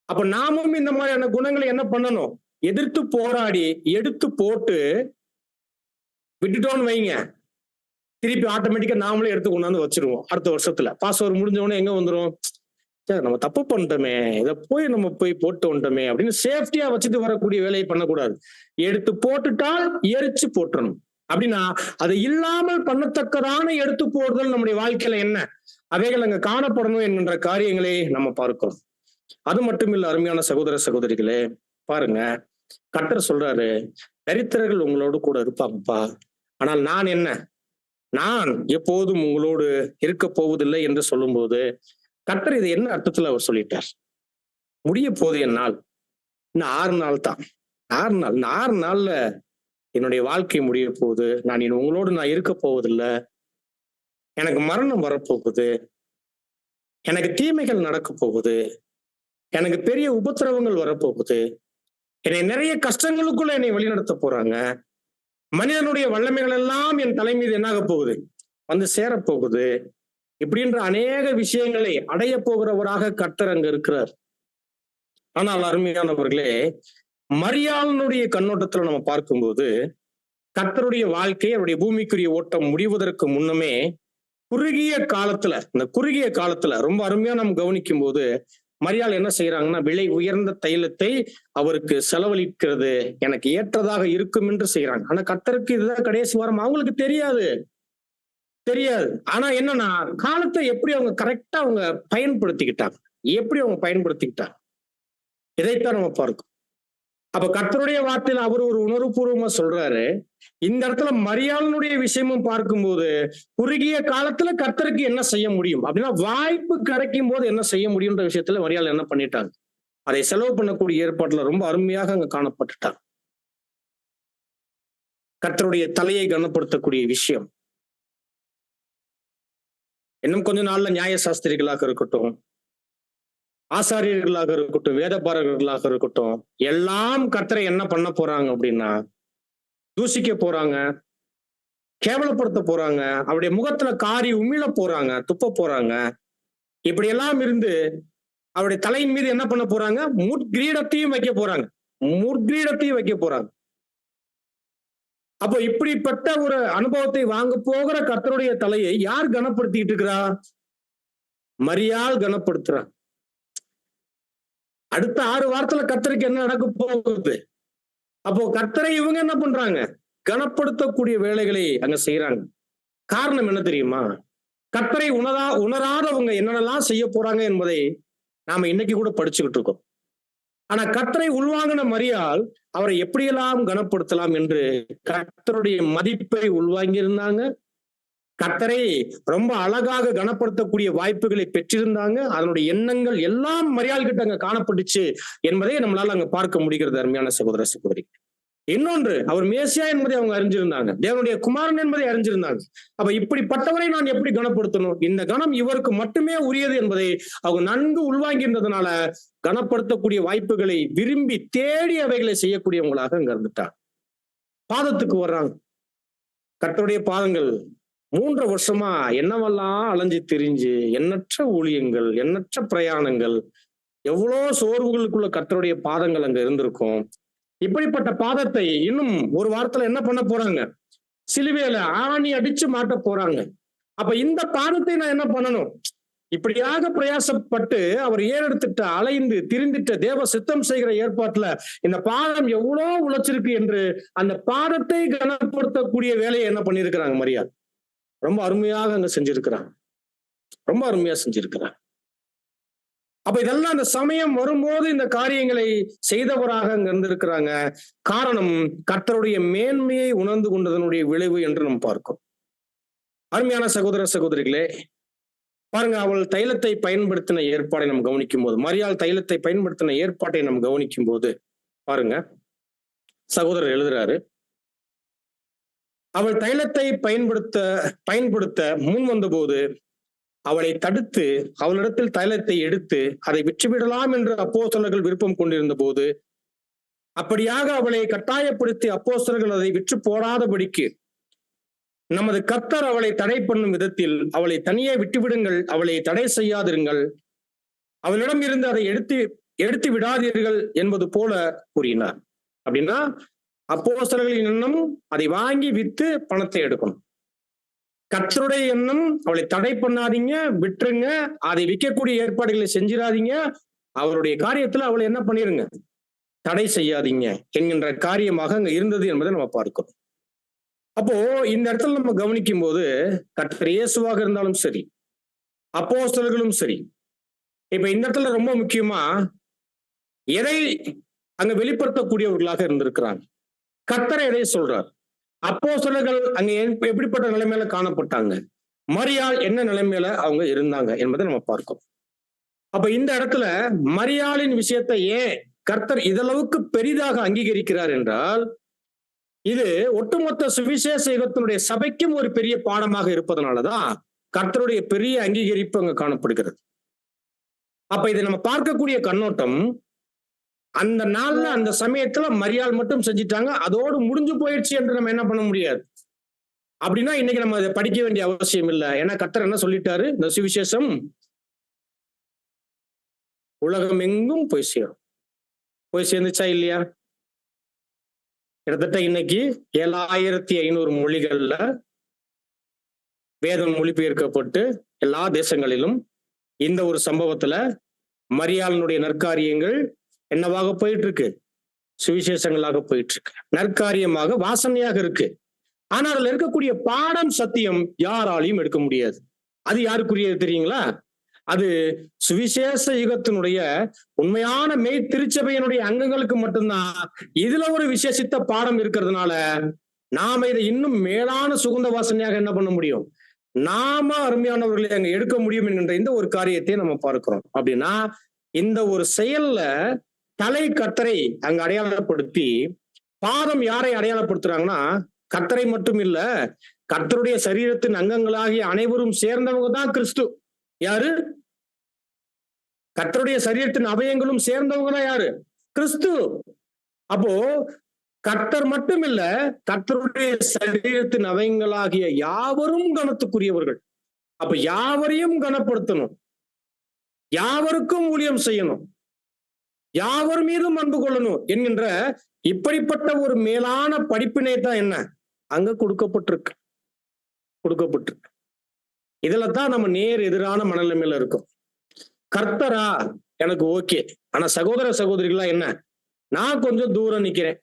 அப்ப நாமும் இந்த மாதிரியான குணங்களை என்ன பண்ணணும், எதிர்த்து போராடி எடுத்து போட்டு விட்டுட்டோம்னு வைங்க, திருப்பி ஆட்டோமேட்டிக்கா நாமளே எடுத்து கொண்டாந்து வச்சிருவோம். அடுத்த வருஷத்துல பாஸ்வர் முடிஞ்ச உடனே எங்க வந்துரும், நம்ம தப்பு பண்ணிட்டோமே, இதை நம்ம போய் போட்டு வந்துட்டோமே அப்படின்னு சேஃப்டியா வச்சுட்டு வரக்கூடிய வேலையை பண்ணக்கூடாது. எடுத்து போட்டுட்டால் எரிச்சு போட்டுறணும். அப்படின்னா அது இல்லாமல் பண்ணத்தக்கதான எடுத்து போடுதல் நம்முடைய வாழ்க்கையில என்ன, அவைகள் அங்க காணப்படணும் என்கின்ற காரியங்களை நம்ம பார்க்கிறோம். அது மட்டும் இல்ல அருமையான சகோதர சகோதரிகளே, பாருங்க, கர்த்தர் சொல்றாரு, தரித்திரர்கள் உங்களோடு கூட இருப்பாங்கப்பா, ஆனால் நான் எப்போதும் உங்களோடு இருக்க போவதில்லை என்று சொல்லும்போது கர்த்தர் இதை என்ன அர்த்தத்துல அவர் சொல்லிட்டார், முடிய போது என் நாள் இன்னும் 6 நாள் தான், 6 நாள்ல என்னுடைய வாழ்க்கை முடிய போகுது, நான் உங்களோடு இருக்க போவதில்லை, எனக்கு மரணம் வரப்போகுது, எனக்கு தீமைகள் நடக்க போகுது, எனக்கு பெரிய உபத்திரவங்கள் வரப்போகுது, என்னை நிறைய கஷ்டங்களுக்குள்ள என்னை வழிநடத்த போறாங்க, மனிதனுடைய வல்லமைகள் எல்லாம் என் தலை மீது என்னாக போகுது, வந்து சேரப்போகுது, இப்படின்ற அநேக விஷயங்களை அடைய போகிறவராக கர்த்தர் அங்க இருக்கிறார். ஆனால் அருமையானவர்களே, மரியாளனுடைய கண்ணோட்டத்துல நம்ம பார்க்கும்போது கர்த்தருடைய வாழ்க்கை, அவருடைய பூமிக்குரிய ஓட்டம் முடிவதற்கு முன்னமே இந்த குறுகிய காலத்துல ரொம்ப அருமையா நம்ம கவனிக்கும் போது மரியாள் என்ன செய்யறாங்கன்னா, விலை உயர்ந்த தைலத்தை அவருக்கு செலவழிக்கிறது எனக்கு ஏற்றதாக இருக்கும் என்று செய்யறாங்க. ஆனா கர்த்தருக்கு இதுதான் கடைசி வாரம், அவங்களுக்கு தெரியாது. ஆனா என்னன்னா, காலத்தை எப்படி அவங்க கரெக்டா அவங்க பயன்படுத்திக்கிட்டாங்க, இதைத்தான் நம்ம பார்க்கணும். அப்ப கர்த்தருடைய வார்த்தையில அவர் ஒரு உணர்வுபூர்வமா சொல்றாரு. இந்த இடத்துல மரியாளனுடைய விஷயமும் பார்க்கும்போது குறுகிய காலத்துல கர்த்தருக்கு என்ன செய்ய முடியும் அப்படின்னா, வாய்ப்பு கிடைக்கும் போது என்ன செய்ய முடியும்ன்ற விஷயத்துல மரியாள் என்ன பண்ணிட்டாங்க, அதை செலவு பண்ணக்கூடிய ஏற்பாட்டுல ரொம்ப அருமையாக அங்க காணப்பட்டுட்டாங்க. கர்த்தருடைய தலையை கனப்படுத்தக்கூடிய விஷயம், இன்னும் கொஞ்ச நாள்ல நியாய சாஸ்திரிகளாக இருக்கட்டும், ஆசாரியர்களாக இருக்கட்டும், வேதபாரகர்களாக இருக்கட்டும், எல்லாம் கர்த்தரை என்ன பண்ண போறாங்க அப்படின்னா, தூசிக்க போறாங்க, கேவலப்படுத்த போறாங்க, அவருடைய முகத்துல காரி உமிழ போறாங்க, துப்ப போறாங்க. இப்படி எல்லாம் இருந்து அவருடைய தலையின் மீது என்ன பண்ண போறாங்க, முட்கிரீடத்தையும் வைக்க போறாங்க. அப்போ இப்படிப்பட்ட ஒரு அனுபவத்தை வாங்க போகிற கர்த்தருடைய தலையை யார் கனப்படுத்திட்டு இருக்கிறா, மரியாள் கனப்படுத்துறா. அடுத்த 6 வாரத்துல கர்த்தருக்கு என்ன நடக்க போகுது, அப்போ கர்த்தரை இவங்க என்ன பண்றாங்க, கனப்படுத்தக்கூடிய வேலைகளை அங்க செய்யறாங்க. காரணம் என்ன தெரியுமா, கர்த்தரை உணராதவங்க என்னென்னலாம் செய்ய போறாங்க என்பதை நாம இன்னைக்கு கூட படிச்சுக்கிட்டு இருக்கோம். ஆனா கர்த்தரை உள்வாங்கின மரியாள் அவரை எப்படியெல்லாம் கனப்படுத்தலாம் என்று கர்த்தருடைய மதிப்பை உள்வாங்கி இருந்தாங்க. கர்த்தரை ரொம்ப அழகாக கனப்படுத்தக்கூடிய வாய்ப்புகளை பெற்றிருந்தாங்க. அதனுடைய எண்ணங்கள் எல்லாம் மரியாள் கிட்ட அங்க காணப்பட்டுச்சு என்பதை நம்மளால அங்க பார்க்க முடிகிறது. அருமையான சகோதர சகோதரி, இன்னொன்று, அவர் மேசியா என்பதை அவங்க அறிஞ்சிருந்தாங்க, தேவனுடைய குமாரன் என்பதை அறிஞ்சிருந்தாங்க. அப்ப இப்படிப்பட்டவரை நான் எப்படி கனப்படுத்தணும், இந்த கனம் இவருக்கு மட்டுமே உரியது என்பதை அவங்க நன்கு உள்வாங்கி இருந்ததுனால கனப்படுத்தக்கூடிய வாய்ப்புகளை விரும்பி தேடி அவைகளை செய்யக்கூடியவங்களாக அங்க இருந்துட்டாங்க. பாதத்துக்கு வர்றாங்க. கர்த்தருடைய பாதங்கள் 3 வருஷமா என்னவெல்லாம் அலைஞ்சு திரிஞ்சு, எண்ணற்ற ஊழியங்கள், எண்ணற்ற பிரயாணங்கள், எவ்வளோ சோர்வுகளுக்குள்ள கர்த்தருடைய பாதங்கள் அங்க இருந்திருக்கும். இப்படிப்பட்ட பாதத்தை இன்னும் 1 வாரத்துல என்ன பண்ண போறாங்க, சிலுவையில ஆணி அடிச்சு மாட்ட போறாங்க. அப்ப இந்த பாதத்தை நான் என்ன பண்ணணும், இப்படியாக பிரயாசப்பட்டு அவர் ஏறெடுத்துட்ட அலைந்து திரிந்திட்ட தேவ சித்தம் செய்கிற ஏற்பாட்டுல இந்த பாதம் எவ்வளவு உழைச்சிருக்கு என்று அந்த பாதத்தை கனப்படுத்தக்கூடிய வேலையை என்ன பண்ணிருக்கிறாங்க மரியாள். ரொம்ப அருமையாக அங்க செஞ்சிருக்கிறாங்க. ரொம்ப அருமையா செஞ்சிருக்கிறாங்க. அப்ப இதெல்லாம் அந்த சமயம் வரும்போது இந்த காரியங்களை செய்தவராக அங்க இருந்திருக்கிறாங்க. காரணம் கர்த்தருடைய மேன்மையை உணர்ந்து கொண்டதனுடைய விளைவு என்று நாம் பார்க்கிறோம். அருமையான சகோதர சகோதரிகளே, பாருங்க, அவள் தைலத்தை பயன்படுத்தின ஏற்பாடை நம்ம கவனிக்கும் போது, மரியாள் தைலத்தை பயன்படுத்தின ஏற்பாட்டை நம்ம கவனிக்கும் போது பாருங்க, சகோதரர் எழுதுறாரு, அவள் தைலத்தை பயன்படுத்த முன் வந்தபோது அவளை தடுத்து அவளிடத்தில் தைலத்தை எடுத்து அதை விற்றுவிடலாம் என்று அப்போஸ்தலர்கள் விருப்பம் கொண்டிருந்த போது, அப்படியாக அவளை கட்டாயப்படுத்தி அப்போஸ்தலர்கள் அதை விற்று போடாதபடிக்கு நமது கர்த்தர் அவளை தடை பண்ணும் விதத்தில் அவளை தனியே விட்டுவிடுங்கள், அவளை தடை செய்யாதிருங்கள், அவளிடம் இருந்து அதை எடுத்து விடாதீர்கள் என்பது போல கூறினார். அப்படின்னா அப்போஸ்தலர்களின் எண்ணம் அதை வாங்கி வித்து பணத்தை எடுக்கணும். கர்த்தருடைய எண்ணம் அவளை தடை பண்ணாதீங்க, விட்டுருங்க, அதை விற்கக்கூடிய ஏற்பாடுகளை செஞ்சிடாதீங்க, அவருடைய காரியத்துல அவளை என்ன பண்ணிருங்க, தடை செய்யாதீங்க என்கின்ற காரியமாக அங்க இருந்தது என்பதை நம்ம பார்க்கிறோம். அப்போ இந்த இடத்துல நம்ம கவனிக்கும் போது கர்த்தர் இயேசுவாக இருந்தாலும் சரி, அப்போஸ்தலர்களும் சரி, இப்ப இந்த இடத்துல ரொம்ப முக்கியமா எதை அங்க வெளிப்படுத்தக்கூடியவர்களாக இருந்திருக்கிறாங்க. கர்த்தரை எதை சொல்றார், அப்போஸ்தலர்கள் அங்க எப்படிப்பட்ட நிலைமையில காணப்பட்டாங்க, மரியாள் என்ன நிலைமையில அவங்க இருந்தாங்க என்பதை நம்ம பார்க்கிறோம். அப்ப இந்த இடத்துல மரியாளின் விஷயத்தை ஏன் கர்த்தர் இதளவுக்கு பெரிதாக அங்கீகரிக்கிறார் என்றால், இது ஒட்டுமொத்த சுவிசேஷ யுகத்தினுடைய சபைக்கும் ஒரு பெரிய பாடமாக இருப்பதனாலதான் கர்த்தருடைய பெரிய அங்கீகரிப்பு அங்க காணப்படுகிறது. அப்ப இதை நம்ம பார்க்கக்கூடிய கண்ணோட்டம், அந்த நாள்ல அந்த சமயத்துல மரியாள் மட்டும் செஞ்சிட்டாங்க, அதோடு முடிஞ்சு போயிடுச்சு என்று நம்ம என்ன பண்ண முடியாது. அப்படின்னா இன்னைக்கு நம்ம அதை படிக்க வேண்டிய அவசியம் இல்லை. ஏன்னா கர்த்தர் என்ன சொல்லிட்டாரு, இந்த சுவிசேஷம் உலகம் எங்கும் போய் சேரும். போய் சேர்ந்துச்சா இல்லையா? கிட்டத்தட்ட இன்னைக்கு 7500 மொழிகள்ல வேதம் மொழிபெயர்க்கப்பட்டு எல்லா தேசங்களிலும் இந்த ஒரு சம்பவத்துல மரியாளினுடைய நற்காரியங்கள் என்னவாக போயிட்டு இருக்கு, சுவிசேஷங்களாக போயிட்டு இருக்கு, நற்காரியமாக வாசனையாக இருக்கு. ஆனா அதுல இருக்கக்கூடிய பாடம் சத்தியம் யாராலையும் எடுக்க முடியாது. அது யாருக்குரியது தெரியுங்களா? அது சுவிசேஷ யுகத்தினுடைய உண்மையான மெய் திருச்சபையினுடைய அங்கங்களுக்கு மட்டும்தான் இதுல ஒரு விசேஷித்த பாடம் இருக்கிறதுனால நாம இதை இன்னும் மேலான சுகந்த வாசனையாக என்ன பண்ண முடியும், நாம அருமையானவர்களை அங்க எடுக்க முடியும் என்கின்ற இந்த ஒரு காரியத்தை நம்ம பார்க்கிறோம். அப்படின்னா இந்த ஒரு செயல்ல தலை கர்த்தரை அங்க அடையாளப்படுத்தி, பாதம் யாரை அடையாளப்படுத்துறாங்கன்னா கர்த்தரை மட்டும் இல்ல, கர்த்தருடைய சரீரத்தின் அங்கங்களாகிய அனைவரும் சேர்ந்தவங்க தான் கிறிஸ்து. யாரு? கர்த்தருடைய சரீரத்தின் அவயங்களும் சேர்ந்தவங்க தான் யாரு? கிறிஸ்து. அப்போ கர்த்தர் மட்டும் இல்ல, கர்த்தருடைய சரீரத்தின் அவயங்களாகிய யாவரும் கனத்துக்குரியவர்கள். அப்ப யாவரையும் கனப்படுத்தணும், யாவருக்கும் ஊழியம் செய்யணும், யாவர் மீதும் அன்பு கொள்ளணும் என்கின்ற இப்படிப்பட்ட ஒரு மேலான படிப்பினை தான் என்ன அங்க கொடுக்கப்பட்டிருக்கு. இதுல தான் நம்ம நேர் எதிரான மனநிலைமையில இருக்கும். கர்த்தரா எனக்கு ஓகே, ஆனா சகோதர சகோதரிகளா என்ன, நான் கொஞ்சம் தூரம் நிக்கிறேன்.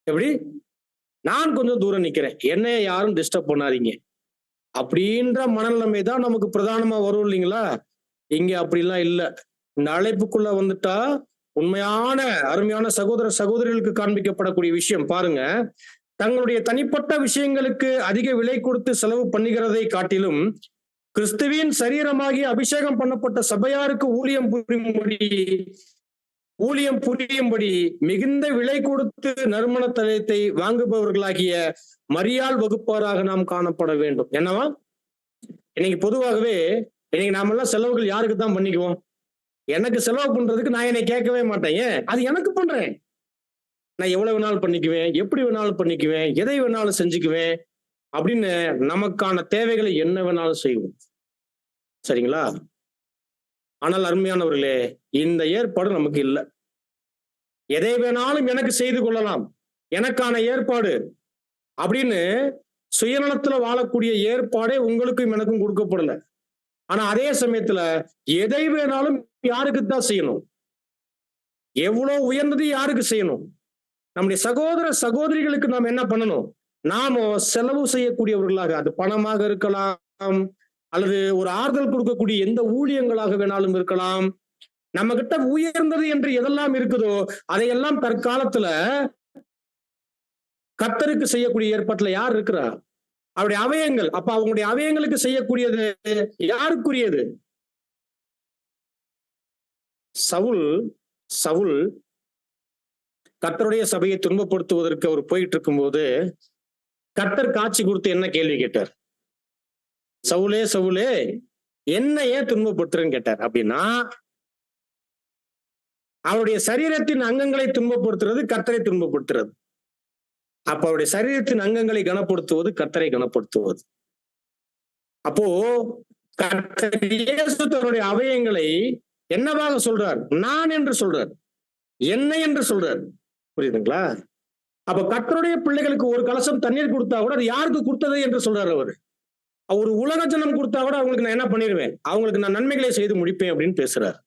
எப்படி? நான் கொஞ்சம் தூரம் நிக்கிறேன், என்னைய யாரும் டிஸ்டர்ப் பண்ணாதீங்க அப்படின்ற மனநிலைமை தான் நமக்கு பிரதானமா வரும் இல்லைங்களா? இங்க அப்படிலாம் இல்ல. இந்த அழைப்புக்குள்ள வந்துட்டா உண்மையான அருமையான சகோதர சகோதரிகளுக்கு காண்பிக்கப்படக்கூடிய விஷயம் பாருங்க, தங்களுடைய தனிப்பட்ட விஷயங்களுக்கு அதிக விலை கொடுத்து செலவு பண்ணுகிறதை காட்டிலும் கிறிஸ்துவின் சரீரமாகி அபிஷேகம் பண்ணப்பட்ட சபையாருக்கு ஊழியம் புரியும்படி மிகுந்த விலை கொடுத்து நறுமண தலத்தை வாங்குபவர்களாகிய மரியாள் வகுப்பாராக நாம் காணப்பட வேண்டும். என்னவா? இன்னைக்கு பொதுவாகவே இன்னைக்கு நாமெல்லாம் செலவுகள் யாருக்கு தான் பண்ணிக்குவோம்? எனக்கு செலவு பண்றதுக்கு நான் என்னை கேட்கவே மாட்டேன். ஏன்? அது எனக்கு பண்றேன். நான் எவ்வளவு வேணாலும் பண்ணிக்குவேன், எப்படி வேணாலும் பண்ணிக்குவேன், எதை வேணாலும் செஞ்சுக்குவேன் அப்படின்னு நமக்கான தேவைகளை என்ன வேணாலும் செய்வோம். சரிங்களா? ஆனால் அருமையானவர்களே, இந்த ஏற்பாடு நமக்கு இல்லை. எதை வேணாலும் எனக்கு செய்து கொள்ளலாம், எனக்கான ஏற்பாடு அப்படின்னு சுயநலத்துல வாழக்கூடிய ஏற்பாடே உங்களுக்கும் எனக்கும் கொடுக்கப்படல. ஆனா அதே சமயத்துல எதை வேணாலும் யாருக்குத்தான் செய்யணும், எவ்வளவு உயர்ந்தது யாருக்கு செய்யணும், நம்முடைய சகோதர சகோதரிகளுக்கு நாம் என்ன பண்ணணும், நாம செலவு செய்யக்கூடியவர்களாக, அது பணமாக இருக்கலாம், அல்லது ஒரு ஆறுதல் கொடுக்கக்கூடிய எந்த ஊழியங்களாக வேணாலும் இருக்கலாம். நம்ம கிட்ட உயர்ந்தது என்று எதெல்லாம் இருக்குதோ அதையெல்லாம் தற்காலத்துல கர்த்தருக்கு செய்யக்கூடிய ஏற்பாட்டுல யார் இருக்கிறா? அவருடைய அவயங்கள். அப்ப அவங்களுடைய அவயங்களுக்கு செய்யக்கூடியது யாருக்குரியது? சவுல் சவுல் கர்த்தருடைய சபையை துன்பப்படுத்துவதற்கு அவர் போயிட்டு இருக்கும்போது கர்த்தர் காட்சி கொடுத்து என்ன கேள்வி கேட்டார்? சவுலே சவுலே என்ன ஏன் துன்பப்படுத்துறேன்னு கேட்டார். அப்படின்னா அவருடைய சரீரத்தின் அங்கங்களை துன்பப்படுத்துறது கர்த்தரை துன்பப்படுத்துறது. அப்ப அவருடைய சரீரத்தின் அங்கங்களை கனப்படுத்துவது கர்த்தரை கனப்படுத்துவது. அப்போ கர்த்தர் இயேசு தன்னுடைய அவயங்களை என்னவாக சொல்றார்? நான் என்று சொல்றார், என்ன என்று சொல்றார். புரியுதுங்களா? அப்ப கர்த்தருடைய பிள்ளைகளுக்கு ஒரு கலசம் தண்ணீர் கொடுத்தா கூட அது யாருக்கு கொடுத்தது என்று சொல்றாரு அவரு. ஒரு உலக ஜனம் கொடுத்தா கூட அவங்களுக்கு நான் என்ன பண்ணிடுவேன், அவங்களுக்கு நான் நன்மைகளை செய்து முடிப்பேன் அப்படின்னு பேசுறார்.